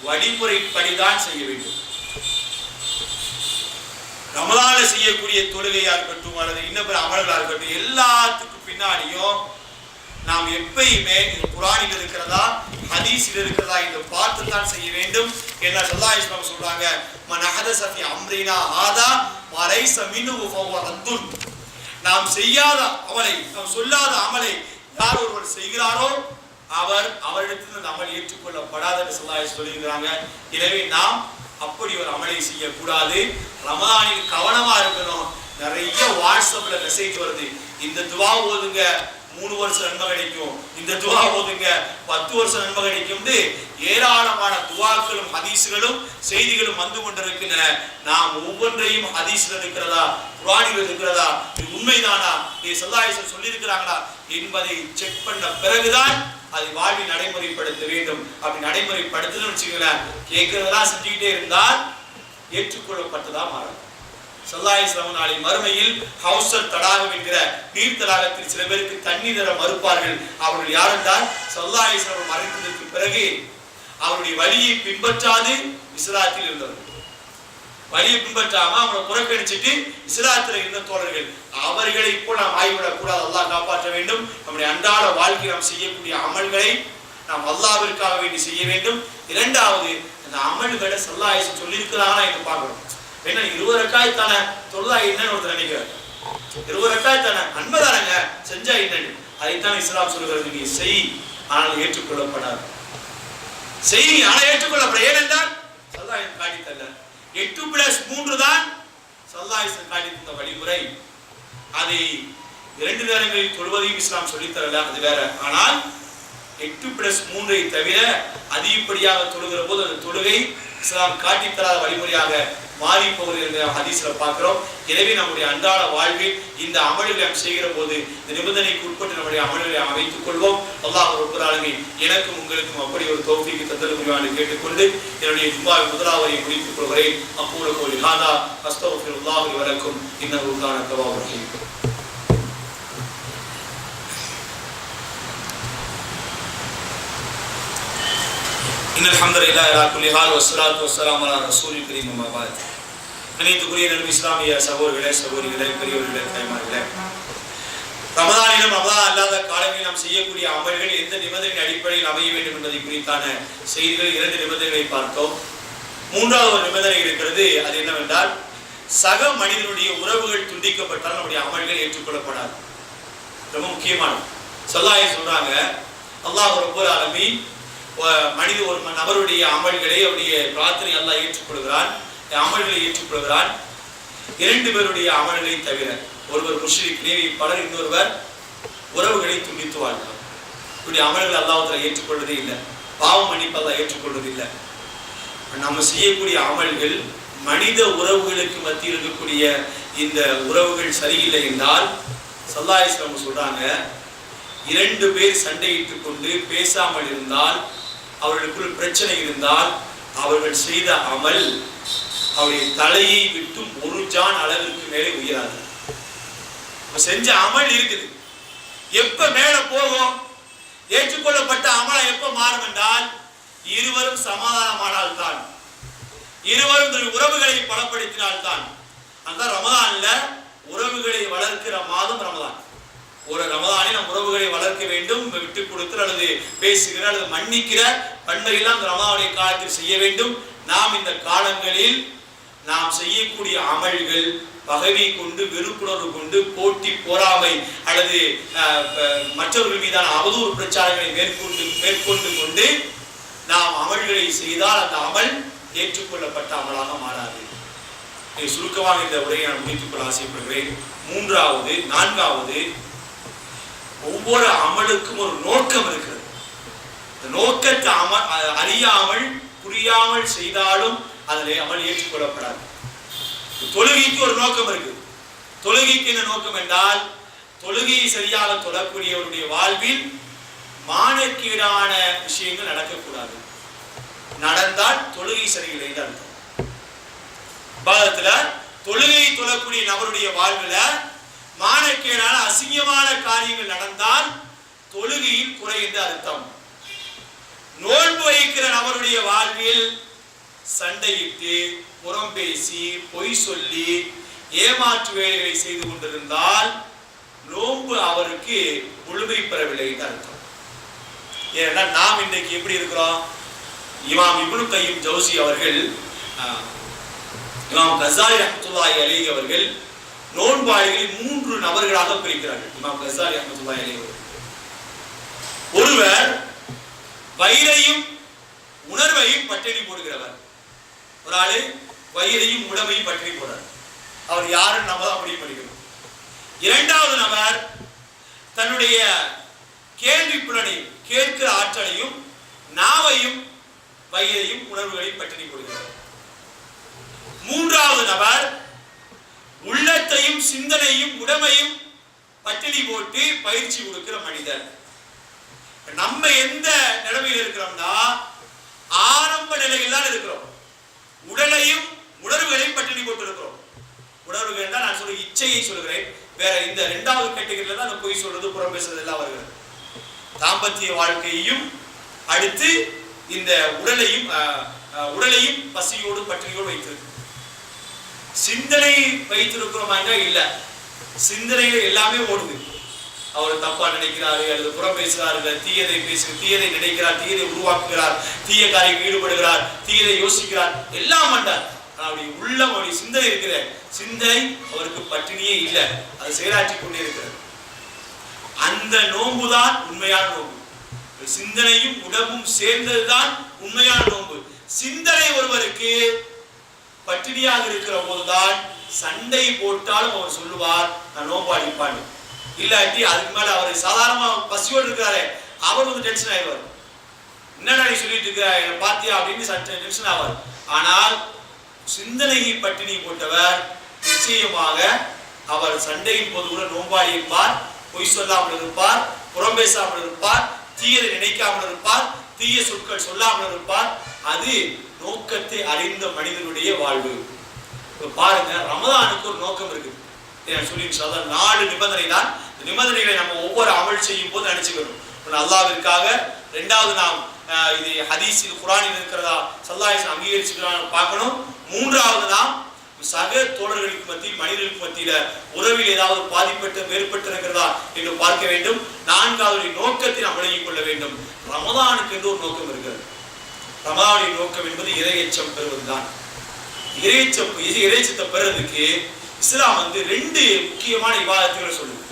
வழிமுறைப்படிதான் செய்ய வேண்டும். ரமலான்ல செய்யக்கூடிய தொழுகையா இருக்கட்டும் அல்லது இன்னும் பிற அமல்களா இருக்கட்டும், எல்லாத்துக்கும் பின்னாடியும் நாம் எப்பயுமே இது குர்ஆனில் இருக்கிறதா ஹதீஸில் இருக்கிறதா என்று பார்த்து தான் செய்ய வேண்டும். என்ன ஸல்லல்லாஹு அலைஹி வஸல்லம் சொல்றாங்க, மன் ஹதஸ ஃபீ அம்ரினா ஹாதா மா லைஸ மின்ஹு ஃபஹுவ ரத்துன். நாம் செய்யாத அமலை, நாம் சொல்லாத அமலை யார் ஒருவர் செய்கிறாரோ அவரிடத்தில் அந்த அமல் ஏற்றுக்கொள்ளப்படாது என்று ஸல்லல்லாஹு அலைஹி வஸல்லம் சொல்லியிருக்கிறாங்க. எனவே நாம் அப்படி ஒரு அமலை செய்யக்கூடாது. ரமலானில் கவனமா இருக்கணும். நிறைய வாட்ஸ்அப்ல மெசேஜ் வருது, இந்த துவா ஓதுங்க 3 வருஷம் நன்மை கிடைக்கும், இந்த துவா ஓதுங்க 10 வருஷம் நன்மை கிடைக்கும். ஏராளமான துவாக்களும் ஹதீஸ்களும் செய்திகளும் வந்து கொண்டிருக்கின்றன. நாம் ஒவ்வொன்றையும் ஹதீஸ்ல இருக்கிறதா, குர்ஆனில் இருக்கிறதா, இது உண்மைதானா, இது ஸல்லல்லாஹு அலைஹி வஸல்லம் சொல்லி இருக்கிறாங்களா என்பதை செக் பண்ண பிறகுதான் அதை வாழ்வில் நடைமுறைப்படுத்த வேண்டும். அப்படி நடைமுறைப்படுத்தணும்னு வச்சுக்கலாம், கேட்கறதெல்லாம் செஞ்சுக்கிட்டே இருந்தால் ஏற்றுக்கொள்ளப்பட்டதா மாறும். ஸல்லல்லாஹு அலைஹி வஸல்லம் நாளை மறுமையில் ஹவுசர் தடாகம் என்கிற நீர் தடாகத்தில் சில பேருக்கு தண்ணீர் தர மறுப்பார்கள். அவர்கள் யாரென்றால் ஸல்லல்லாஹு அலைஹி வஸல்லம் மறைத்ததற்கு பிறகு அவருடைய வழியை பின்பற்றாது இஸ்லாத்தில் இருந்தவர்கள், வழியை பின்பற்றாம அவங்களை புறக்கணிச்சுட்டு இஸ்லாத்தில் இருந்த தோழர்கள், அவர்களை இப்போ நாம் ஆய்விடக் கூடாது. அல்லாஹ் காப்பாற்ற வேண்டும். நம்முடைய அன்றாட வாழ்க்கை நாம் செய்யக்கூடிய அமல்களை நாம் அல்லாஹ்விற்காக வேண்டி செய்ய வேண்டும். இரண்டாவது, அந்த அமல்களை ஸல்லல்லாஹு அலைஹி வஸல்லம் சொல்லி இருக்கிறாங்களா என்று பார்க்கணும். என்ன 20 ரக்காத் தானே தொழுதா என்னன்னு ஒருத்தர் நினைக்கிறார். 20 ரக்காத் தானே நன்மை தானங்க செஞ்சா என்னன்னு, அதைத்தான் இஸ்லாம் சொல்கிறது. நீ செய், ஆனால் ஏற்றுக்கொள்ளப்படாது. செய் ஆனால் ஏற்றுக்கொள்ளப்பட. ஏனென்றால் ஸல்லல்லாஹு அலைஹி வஸல்லம் காட்டி தரல. 8+3 தான் ஸல்லல்லாஹு அலைஹி வஸல்லம் காட்டி தந்த வழிமுறை. அதை 2 நேரங்களில் தொழுவதையும் இஸ்லாம் சொல்லித் தரல, அது வேற. ஆனால் 8+3 தவிர அதிகப்படியாக தொழுகிற போது அந்த தொழுகை இஸ்லாம் காட்டித்தராத வழிமுறையாக மாறி போகிறது என்ற ஹதீஸ்ல பார்க்கிறோம். எனவே நம்முடைய அன்றாட வாழ்வில் இந்த அமல்களை நாம் செய்கிற போது இந்த நிபந்தனைக்கு உட்பட்டு நம்முடைய அமல்களை அமைத்துக் கொள்வோம். அல்லாஹ் ரப்பல் ஆலமீன் எனக்கும் உங்களுக்கும் அப்படி ஒரு தௌஃபீக் தந்தல் புரிவான்னு கேட்டுக்கொண்டு என்னுடைய ஜும்மாவின் முதலாவதை முடித்துக் கொள்கிறேன். அக்கூலு கௌலி ஹாதா அஸ்தக்ஃபிருல்லாஹ் லி வ லக்கும் இன்னஹு கான தவ்வாபுர் ரஹீம். இன்னல் ஹம்துலில்லாஹி அலா குல்லி ஹால் வஸ்ஸலாத்து வஸ்ஸலாமு அலா ரசூலில் கரீம் அம்மா பஅத். கணியத்துக்குரிய நபி இஸ்லாமிய சகோதரர்களே, சகோதரிகளே, பெரியவர்களே, தாய்மார்களே, ரமதானிலும் ரமதான் அல்லாத காலங்களில் நாம் செய்யக்கூடிய அமல்கள் எந்த நிபந்தனையின் அடிப்படையில் அமைய வேண்டும் என்பதை குறித்தான செய்திகள் 2 நிபந்தனைகளை பார்த்தோம். மூன்றாவது ஒரு நிபந்தனை இருக்கிறது. அது என்னவென்றால், சக மனிதனுடைய உறவுகள் துண்டிக்கப்பட்டால் நம்முடைய அமல்கள் ஏற்றுக்கொள்ளப்படாது. ரொம்ப முக்கியமானது. ஸல்லல்லாஹு சொல்றாங்க, அல்லாஹ் ரப்பல் ஆலமீன் மனித ஒரு நபருடைய அமல்களை அவருடைய பிரார்த்தனை அல்லாஹ் ஏற்றுக்கொள்கிறான், அமல்களை ஏற்றுக்கொள்கிறான் 2 பேருடைய அமல்களை தவிர. ஒருவர் முஷ்ரிக் நேவிப்பாளர், இன்னொருவர் உறவுகளை துண்டித்து வாழ்ந்தார். இப்படி அமல்கள் அல்லாஹ் ஏற்றுக்கொள்வதே இல்லை. பாவம் மன்னிப்பு அல்லாஹ் ஏற்றுக்கொள்வது இல்லை. நம்ம செய்யக்கூடிய அமல்கள் மனித உறவுகளுக்கு மத்தியில் இருக்கக்கூடிய இந்த உறவுகள் சரியில்லை என்றால் ஸல்லல்லாஹு அலைஹி வஸல்லம் சொல்றாங்க, 2 பேர் சண்டையிட்டுக் கொண்டு பேசாமல் இருந்தால், அவர்களுக்குள் பிரச்சனை இருந்தால், அவர்கள் செய்த அமல் அவருடைய தலையை விட்டு 1 ஜான் அளவிற்கு மேலே உயராது. செஞ்ச அமல் இருக்குது. எப்ப மேல போகும்? ஏற்றுக்கொள்ளப்பட்ட அமல் எப்ப மாறும் என்றால், இருவரும் சமாதானமானால் தான், இருவரும் உறவுகளை பலப்படுத்தினால் தான். அந்த ரமதான்ல உறவுகளை வளர்க்கிற மாதம் ரமதான். ஒரு ரமதானில் நம் உறவுகளை வளர்க்க வேண்டும், விட்டு கொடுக்கிற அல்லது பேசுகிற அல்லது மன்னிக்கிற பண்பையெல்லாம் இந்த ரமதானுடைய காலத்தில் செய்ய வேண்டும். நாம் இந்த காலங்களில் நாம் செய்யக்கூடிய அமல்கள் பகைமை கொண்டு, வெறுப்புணர்வு கொண்டு, போட்டி பொறாமை அல்லது மற்றவர்கள் மீதான அவதூறு பிரச்சாரங்களை மேற்கொண்டு கொண்டு நாம் அமல்களை செய்தால் அந்த அமல் ஏற்றுக்கொள்ளப்பட்ட அமலாக மாறாது. சுருக்கமாக இந்த உரையை நான் முடித்துக் கொள்ள ஆசைப்படுகிறேன். 4வது ஒவ்வொரு அமலுக்கும் ஒரு நோக்கம் இருக்கிறது. இந்த நோக்கத்தை அறியாமல் புரியாமல் செய்தாலும் அதில் அமல் ஏற்றுக்கொள்ளப்படாது. தொழுகைக்கு ஒரு நோக்கம் இருக்கு. தொழுகைக்கு என்ன நோக்கம் என்றால், தொழுகையை சரியாக தொழக்கூடியவருடைய வாழ்வில் மானக்கீடான விஷயங்கள் நடக்கக்கூடாது. நடந்தால் தொழுகை சரியில்லை என்று அர்த்தம். பாதத்துல தொழுகையை தொழக்கூடிய நபருடைய வாழ்வுல மானக்கேடான அசிங்கமான காரியங்கள் நடந்தால் தொழுகையில் குறை என்று அர்த்தம். நோன்பு வைக்கிற நபருடைய வாழ்வில் சண்டையிட்டு, புறம் பேசி, பொய் சொல்லி, ஏமாற்று வேலைகளை செய்து கொண்டிருந்தால் நோன்பு அவருக்கு முழுமை பெறவில்லை என்று அர்த்தம். ஏன்னா நாம் இன்றைக்கு எப்படி இருக்கிறோம்? இமாம் இப்னு கையிம் ஜௌசி அவர்கள், இமாம் கஸாலி ரஹ்மத்துல்லாஹி அலைஹி அவர்கள் நோன்பாளிகளை 3 நபர்களாக பிரிக்கிறார்கள். இமாம் கஸாலி ரஹ்மத்துல்லாஹி அலைஹி அவர்கள், ஒருவர் வயிறையும் உணர்வையும் பட்டினி போடுகிறவர். ஒரு ஆளு வயிறையும் உடம்பையும் பட்டினி போடுறார். அவர் யாருன்னு நம்ம தான் முடிவு பண்ணிக்கணும். 2வது நபர் தன்னுடைய கேள்வி புலனையும் கேட்கிற ஆற்றலையும் நாவையும் வயிறையும் உணர்வுகளையும் பட்டினி போடுகிறார். 3வது நபர் உள்ளத்தையும் சிந்தனையும் உடமையும் பட்டினி போட்டு பயிற்சி கொடுக்கிற மனிதர். நம்ம எந்த நிலைமையில் இருக்கிறோம்னா, ஆரம்ப நிலையில் தான் இருக்கிறோம். உடலையும் உணர்வுகளையும் பட்டினி போட்டு இருக்கிறோம். உணர்வுகள் என்றால் நான் சொல்ற இச்சையை சொல்கிறேன். வேற இந்த 2வது கேட்டகரியில தான் பொய் சொல்றது, புறம் பேசுறது எல்லாம் வருகிறது. தாம்பத்திய வாழ்க்கையையும் அடுத்து இந்த உடலையும் பசியோடு பட்டினியோடு வைத்திருக்கு. சிந்தனை வைத்திருக்கிறோமா இல்ல, சிந்தனைகள் எல்லாமே ஓடுது. அவர் தப்பா நினைக்கிறாரு அல்லது புறம் பேசுகிறார்கள், தீயதை நினைக்கிறார், தீயதை உருவாக்குகிறார், தீய காரியம் ஈடுபடுகிறார், தீயதை யோசிக்கிறார், எல்லாம் பண்றார். அவருடைய உள்ளம், அவருடைய சிந்தனை இருக்கிற சிந்தனை அவருக்கு பட்டினியே இல்லை, அது செயலாற்றி கொண்டே இருக்கிறது. அந்த நோன்புதான் உண்மையான நோன்பு. சிந்தனையும் உடம்பும் சேர்ந்ததுதான் உண்மையான நோன்பு. சிந்தனை ஒருவருக்கு பட்டினியாக இருக்கிற போதுதான் சண்டை போட்டாலும் அவர் சொல்லுவார், நான் நோன்பு அடிப்பான். இல்லாட்டி அதுக்கு மேல அவர் சாதாரணமா பசியோடு இருக்கிறாரே, அவர் டென்ஷன் ஆயிடுவார். என்னடா நீ சொல்லிட்டு இருக்க பாத்தியா அப்படின்னு சற்று டென்ஷன் ஆவார். ஆனால் சிந்தனையை பட்டினி போட்டவர் நிச்சயமாக அவர் சண்டையின் போது கூட நோம்பாடி இருப்பார், பொய் சொல்லாமல் இருப்பார், புறம் பேசாமல் இருப்பார், தீயதை நினைக்காமல் இருப்பார், தீய சொற்கள் சொல்லாமல் இருப்பார். அது நோக்கத்தை அறிந்த மனிதனுடைய வாழ்வு. பாருங்க, ரமதானுக்கு ஒரு நோக்கம் இருக்கு. சொல்லி 4 நிபந்தனை தான். நிபந்தனைகளை நம்ம ஒவ்வொரு அமல் செய்யும் போது நினைச்சுக்கணும். அல்லாஹ்விற்காக, இரண்டாவது நாம் இது ஹதீஸில் குர்ஆனில் இருக்கிறதா ஸல்லல்லாஹு அலைஹி வஸல்லம் அங்கீகரிச்சுக்கிறான்னு பார்க்கணும். மூன்றாவது நாம் சக தோழர்களுக்கு மத்தியில் மனிதர்களுக்கு மத்தியில உறவில் ஏதாவது பாதிப்பட்டு வேறுபட்டு இருக்கிறதா என்று பார்க்க வேண்டும். நான்காவது நோக்கத்தை நாம் விளங்கிக் கொள்ள வேண்டும். ரமதானுக்கு என்று ஒரு நோக்கம் இருக்கிறது. ரமதானுடைய நோக்கம் என்பது இறையச்சம் பெறுவதுதான். இறையச்சத்தை பெறுவதற்கு இஸ்லாம் 2 முக்கியமான இபாதத்துகளை சொல்லுது.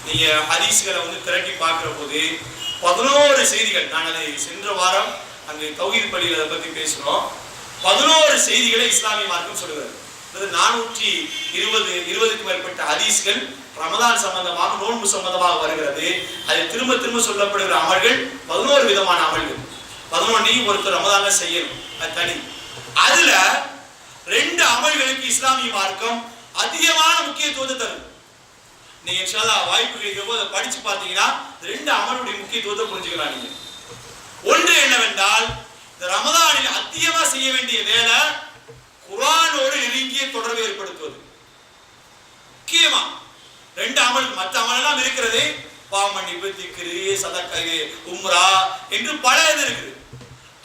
நீங்க ஹதீஸ்களை திரட்டி பார்க்கிற போது 11 செய்திகள், நான் அதை சென்ற வாரம் அங்கு தௌஹீத் பள்ளியில் அதை பத்தி பேசணும். 11 செய்திகளை இஸ்லாமிய மார்க்கம் சொல்லுகிறது. 420க்கும் மேற்பட்ட ஹதீஸ்கள் ரமதான் சம்பந்தமாக, நோன்பு சம்பந்தமாக வருகிறது. அதில் திரும்ப திரும்ப சொல்லப்படுகிற அமல்கள் 11 விதமான அமல்கள். 11 ஒருத்தர் ரமதான்ல செய்யணும், அது தனி. அதுல 2 அமல்களுக்கு இஸ்லாமிய மார்க்கம் அதிகமான முக்கியத்துவத்தை தரும். நீங்க இன்ஷா அல்லாஹ் வாய்ப்பு கிடைக்கும் போது படிச்சு பார்த்தீங்கன்னா 2 அமலுடைய முக்கியத்துவத்தை புரிஞ்சுக்கலாம். நீங்க ஒன்று என்னவென்றால், இந்த ரமதானில் அதிகமா செய்ய வேண்டிய வேலை குர்ஆனோடு நெருங்கிய தொடர்பை ஏற்படுத்துவது. முக்கியமா 2 அமல், மற்ற அமலெல்லாம் இருக்கிறது, பாவ மன்னிப்பு, திக்ரு, சதக்கா, உம்ரா என்று பல இது இருக்குது.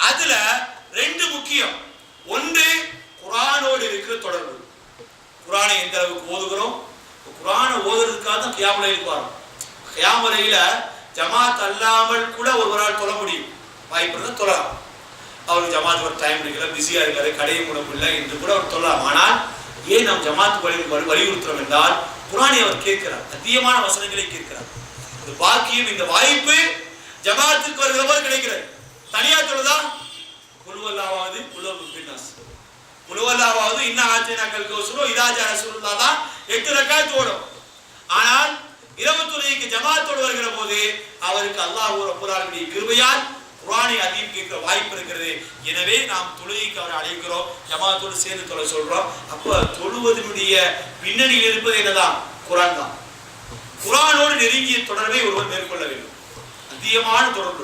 அதுல 2 முக்கியம். ஒன்று குர்ஆனோடு இருக்கிற தொடர்பு. குர்ஆனை எந்த அளவுக்கு ஓதுகிறோம், குர்ஆனை ஓதுறதுக்காக தான் கியாம் லைலுக்கு வரோம். கியாம் லைல ஜமாத் அல்லாமல் கூட ஒருவரால் தொழ முடியும், வாய்ப்பு இருந்தால் தொழலாம். அவருக்கு ஜமாத் ஒரு டைம் இருக்கிற, பிஸியா இருக்காரு, கடையை மூட முடியல என்று கூட அவர் தொழலாம். ஆனால் ஏன் நாம் ஜமாத் வலியுறுத்துறோம் என்றால், குர்ஆனை அவர் கேட்கிறார், அதிகமான வசனங்களை கேட்கிறார். இந்த பாக்கியம், இந்த வாய்ப்பு ஜமாத்துக்கு வருகிறவர் கிடைக்கிறது. தனியா தொழுதா குல்வல்லாவது குல்வல்லாஸ், குல்வல்லாவது இன்ன ஆச்சேனாக்கள் கௌசுரோ இதாஜா ரசூலுல்லாஹ் தான் 8 ரக்காத் ஓடும். ஆனால் இரவு தொழுகைக்கு ஜமாத்தோடு வருகிற போது அவருக்கு அல்லாஹ் ரப்பல் ஆலமீன் கிருபையால் குர்ஆனை அதிகம் கேட்கிற வாய்ப்பு இருக்கிறது. எனவே நாம் தொழுகைக்கு அவரை அழைக்கிறோம், ஜமாத்தோடு சேர்ந்து தொழ சொல்றோம். அப்ப தொழுவதனுடைய பின்னணியில் இருப்பது என்னதான்? குர்ஆன் தான். குர்ஆனோடு நெருங்கிய தொடர்பை ஒருவர் மேற்கொள்ள வேண்டும், அதிகமான தொடர்பு.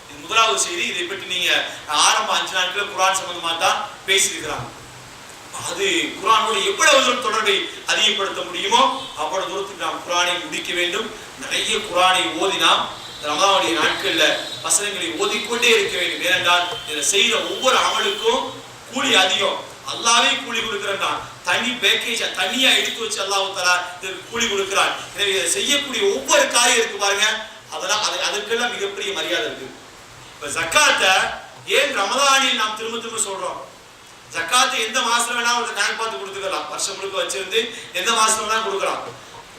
இது முதலாவது செய்தி. இதை பற்றி நீங்க ஆரம்ப 5 நாட்கள் குர்ஆன் சம்பந்தமா தான் பேசியிருக்கிறாங்க. அது குர்ஆனோடு எவ்வளவு தொடர்பை அதிகப்படுத்த முடியுமோ அவ்வளவு தூரத்துக்கு நாம் குர்ஆனை முடிக்க வேண்டும். நிறைய குர்ஆனை ஓதினால் ரமதானுடைய நாட்கள்ல வசனங்களை ஓதிக்கொண்டே இருக்க வேண்டும். ஏனென்றால் இதை செய்யற ஒவ்வொரு அமலுக்கும் கூலி அதிகம். அல்லாஹ்வே கூலி கொடுக்கிறான், தனி பேக்கேஜ் தனியா எடுத்து வச்சு அல்லாஹ் தஆலா இதற்கு கூலி கொடுக்கிறான். எனவே இதை செய்யக்கூடிய ஒவ்வொரு காரியம் இருக்கு பாருங்க, அதெல்லாம் அதுக்கெல்லாம் மிகப்பெரிய மரியாதை இருக்கு. இப்ப ஜக்காத்தை ஏன் ரமதானில் நாம் திரும்ப திரும்ப சொல்றோம்? ஜக்காத்து எந்த மாசத்துல வேணா ஒரு கணக்கு பார்த்து கொடுத்துக்கலாம், வருஷம் முழுக்க வச்சிருந்து எந்த மாசத்துல வேணா கொடுக்கலாம்.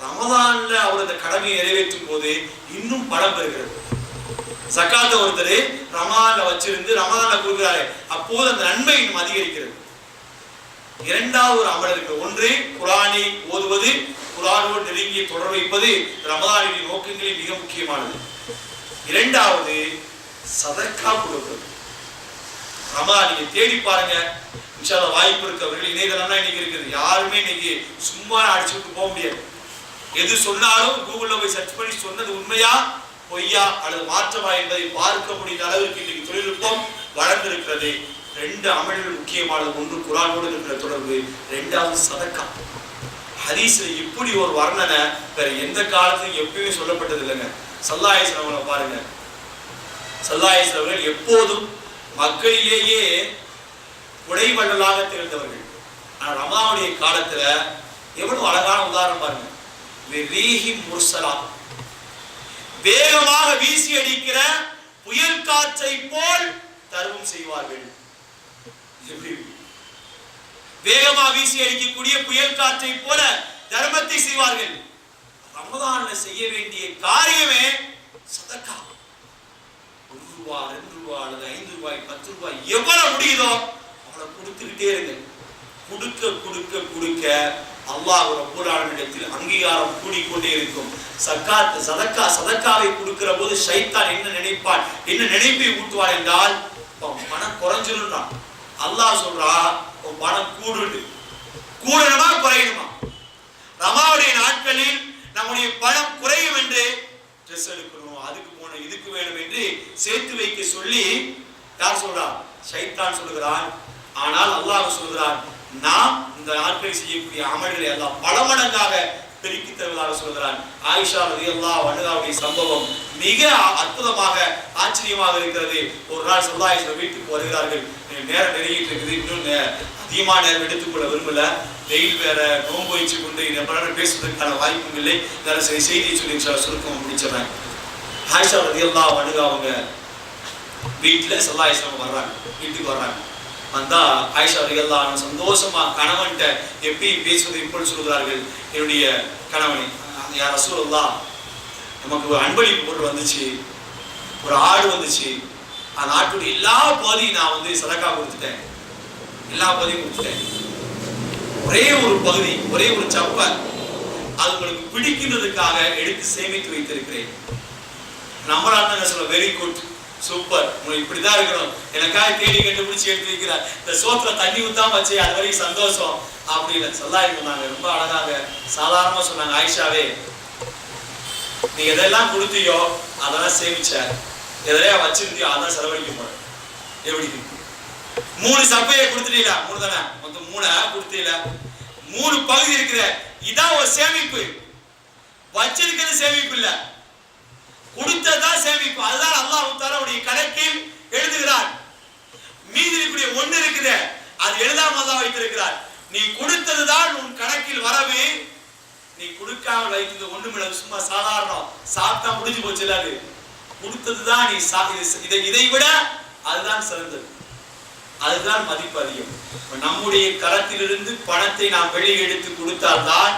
ரமதான்ல அவர் அந்த கடமையை நிறைவேற்றும் போது இன்னும் பலம் பெறுகிறது. ஜக்காத்தை ஒருத்தர் ரமதான்ல வச்சிருந்து ரமதான்ல கொடுக்கிறாரு, அப்போது அந்த நன்மை இன்னும் அதிகரிக்கிறது. இரண்டாவது ஒரு அமல் இருக்கு. ஒன்று குர்ஆனை ஓதுவது, குர்ஆனோடு நெருங்கிய தொடர்பு வைப்பது ரமதானின் நோக்கங்களில் மிக முக்கியமானது. இரண்டாவது சதக்கா கொடுப்பது. ரமதான் நீங்க தேடி பாருங்க, இன்ஷா அல்லாஹ் வாய்ப்பு இருக்கவர்கள் இணையதளம்னா இன்னைக்கு இருக்குது, யாருமே இன்னைக்கு சும்மா அடிச்சு விட்டு போக முடியாது. எது சொன்னாலும் கூகுள்ல போய் சர்ச் பண்ணி சொன்னது உண்மையா பொய்யா அல்லது மாற்றமா என்பதை பார்க்க முடிந்த அளவிற்கு இன்னைக்கு தொழில்நுட்பம் வளர்ந்திருக்கிறது. 2 அமல்கள் முக்கியமானது. ஒன்று குர்ஆனோடு இருக்கிற தொடர்பு, 2வது சதக்கா. ஹதீஸ்ல இப்படி ஒரு வர்ணனை வேற எந்த காலத்திலும் எப்பயுமே சொல்லப்பட்டது இல்லைங்க. ஸல்லல்லாஹு அலைஹி வஸல்லம் பாருங்க, ஸல்லல்லாஹு அலைஹி வஸல்லம் எப்போதும் மக்களிலேயே உடைவள்ளலாக திகழ்ந்தவர்கள். ஆனால் ரமதானுடைய காலத்துல எவ்வளவு அழகான உதாரணம் பாருங்க. முர்சலா, வேகமாக வீசி அடிக்கிற புயல் காற்றை போல் தர்மம் செய்வார்கள். வேகமாக வீசி அடிக்கக்கூடிய புயல் காற்றை போல தர்மத்தை செய்வார்கள். ரமதான்ல செய்ய வேண்டிய காரியமே சதக்கா. 1 ரூபாய், 2 ரூபாய் அல்லது 5 ரூபாய், 10 ரூபாய் எவ்வளவு முடியுதோ அவளை கொடுத்துக்கிட்டே இருங்க. கொடுக்க கொடுக்க கொடுக்க அல்லாஹ் ரப்பல் ஆலமீனிடத்தில் அங்கீகாரம் கூடிக்கொண்டே இருக்கும். சதக்காவை கொடுக்கிற போது ஷைத்தான் என்ன நினைப்பான், என்ன நினைப்பை ஊட்டுவான் என்றால் பணம் குறைஞ்சிருந்தான். அல்லாஹ் சொல்றா உன் பணம் கூடணுமா குறையணுமா? ரமாவுடைய நாட்களில் நம்முடைய பணம் குறையும் என்று ட்ரெஸ் எடுக்கணும், அதுக்கு போன இதுக்கு வேணும் என்று சேர்த்து வைக்க சொல்லி யார் சொல்றா? ஷைத்தான் சொல்லுகிறான். ஆனால் அல்லாஹ் சொல்கிறான், நாம் இந்த நாட்களில் செய்யக்கூடிய அமல்களை எல்லாம் பல மடங்காக பெருக்கி தருவதாக சொல்கிறான். ஆயிஷா ரலியல்லாஹு அன்ஹாவுடைய சம்பவம் மிக அற்புதமாக ஆச்சரியமாக இருக்கிறது. ஒரு நாள் ஸல்லல்லாஹு அலைஹி வஸல்லம் வீட்டுக்கு வருகிறார்கள். நேரம் நெருங்கிட்டு இருக்குது, இன்னும் அதிகமான நேரம் எடுத்துக்கொள்ள விரும்பல. வெயில் வேற, நோன்பு வச்சு கொண்டு இந்த பேசுவதற்கான வாய்ப்பும் இல்லை. செய்தியை சொல்லி சுருக்கம் முடிச்சிடறேன். ஆயிஷா ரலியல்லாஹு அன்ஹா அவங்க வீட்டுல ஸல்லல்லாஹு அலைஹி வஸல்லம் வர்றாங்க, வீட்டுக்கு வர்றாங்க. வந்தா ஆயிஷா ரலியல்லாஹு அன்ஹா சந்தோஷமா கணவன்கிட்ட எப்படி பேசுவது இப்படி சொல்கிறார்கள். என்னுடைய கணவனை, யா ரசூலல்லாஹ், நமக்கு ஒரு அன்பளிப்பு பொருள் வந்துச்சு, ஒரு ஆடு வந்துச்சு, அந்த ஆட்டுடைய எல்லா பகுதியும் நான் சதக்கா கொடுத்துட்டேன், எல்லா பகுதியும் கொடுத்துட்டேன். ஒரே ஒரு பகுதி, ஒரே ஒரு சப்பை அது உங்களுக்கு பிடிக்கின்றதுக்காக எடுத்து சேமித்து வைத்திருக்கிறேன். நம்மளால சொல்ல வெரி குட், சூப்பர், உங்களுக்கு இப்படிதான் இருக்கணும், எனக்காக தேடி கண்டுபிடிச்சு எடுத்து வைக்கிறார், இந்த சோத்துல தண்ணி ஊத்தாம வச்சு அது வரைக்கும் சந்தோஷம் அப்படின்னு சொல்லாங்க. சொன்னாங்க ரொம்ப அழகாக சாதாரணமா சொன்னாங்க, ஆயிஷாவே நீ எதெல்லாம் கொடுத்தியோ அதெல்லாம் சேமிச்ச, எதையா வச்சிருந்தியோ அதான் செலவழிக்க போற. எப்படி 3 சப்பையை கொடுத்துட்டீங்களா? 3 தானே, மொத்தம் 3 கொடுத்தீங்களா? 3 பகுதி இருக்கிற, இதான் ஒரு சேமிப்பு. வச்சிருக்கிறது சேமிப்பு இல்ல, கொடுத்ததான் சேமிப்பு. அதுதான் அல்லாஹ் தஆலாவுடைய கணக்கில் எழுதுகிறார். மீதி இருக்கக்கூடிய 1 இருக்குது, அது எழுதாம அல்லாஹ் வைத்திருக்கிறார். நீ கொடுத்ததுதான் உன் கணக்கில் வரவு, நீ கொடுக்காமல் வைத்தது ஒண்ணுமில்ல, சும்மா சாதாரணம் சாப்பிட்டா முடிஞ்சு போச்சு. அது கொடுத்ததுதான் நீ இதை விட அதுதான் சிறந்தது, அதுதான் மதிப்பு அதிகம். நம்முடைய கரத்திலிருந்து பணத்தை நாம் வெளியே எடுத்து கொடுத்தால்தான்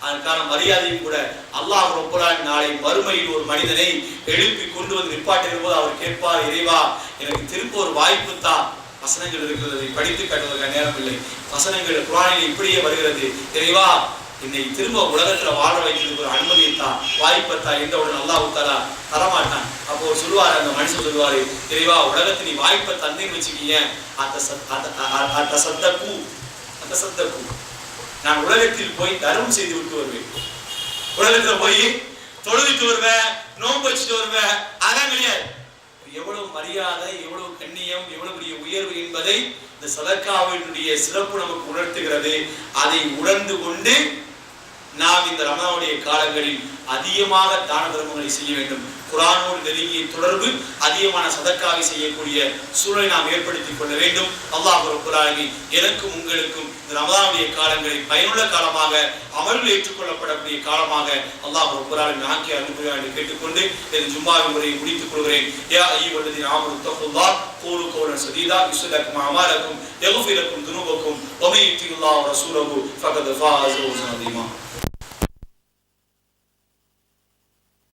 அதற்கான மரியாதையும் கூட. அல்லாஹ் ரப்பல் ஆலமீன் நாளை மறுமையில் ஒரு மனிதனை எழுப்பி கொண்டு வந்து நிப்பாட்டுகிற போது அவர் கேட்பார், இறைவா எனக்கு திரும்ப ஒரு வாய்ப்பு தான். வசனங்கள் இருக்கிறது, படித்து காட்டுவதற்கு நேரம் இல்லை. வசனங்கள் குர்ஆனில் இப்படியே வருகிறது, இறைவா என்னை திரும்ப உலகத்துல வாழ வைக்கிறதுக்கு ஒரு அனுமதியத்தா, வாய்ப்பத்தா என்றவுடன் அல்லாஹ் தஆலா தரமாட்டான். அப்போ சொல்லுவார், அந்த மனுஷன் சொல்லுவாரு, இறைவா உலகத்தை நீ வாய்ப்பை தந்தேன்னு வச்சுக்கீங்க, அத்தசத்தகு, நான் உலகத்தில் போய் தர்மம் செய்து விட்டு வருவேன், உலகத்துல போய் தொழுதுட்டு வருவேன், நோன்பு வச்சுட்டு வருவேன், அதான் கிடையாது. எவ்வளவு மரியாதை, எவ்வளவு கண்ணியம், எவ்வளவு பெரிய உயர்வு என்பதை இந்த சதக்காவினுடைய சிறப்பு நமக்கு உணர்த்துகிறது. அதை உணர்ந்து கொண்டு நாம் இந்த ரமலானுடைய காலங்களில் அதிகமாக தான தர்மங்களை செய்ய வேண்டும். குர்ஆனோடு நெருங்கிய தொடர்பு, அதிகமான சதக்காவை செய்யக்கூடிய சூழலை நாம் ஏற்படுத்திக் கொள்ள வேண்டும். அல்லாஹ் ரப்பல் ஆலமீன் எனக்கும் உங்களுக்கும் இந்த ரமலானுடைய காலங்களை பயனுள்ள காலமாக, அமல்கள் ஏற்றுக்கொள்ளப்படக்கூடிய காலமாக அல்லாஹ் ரப்பல் ஆலமீன் ஆக்கி அருள்புரிவார் கேட்டுக்கொண்டு என் ஜும்மாவின் முறையை முடித்துக் கொள்கிறேன். யா அய்யுஹல்லதீன ஆமனு தக்குல்லாஹ் கூலு கௌலன் சதீதா யுஸ்லிஹ் அமாலக்கும் யக்ஃபிர் லக்கும் துனூபக்கும் வ மன் யுத்திஇல்லாஹ் வ ரசூலஹு ஃபகத் ஃபாஸ ஃபௌஸன் அதீமா.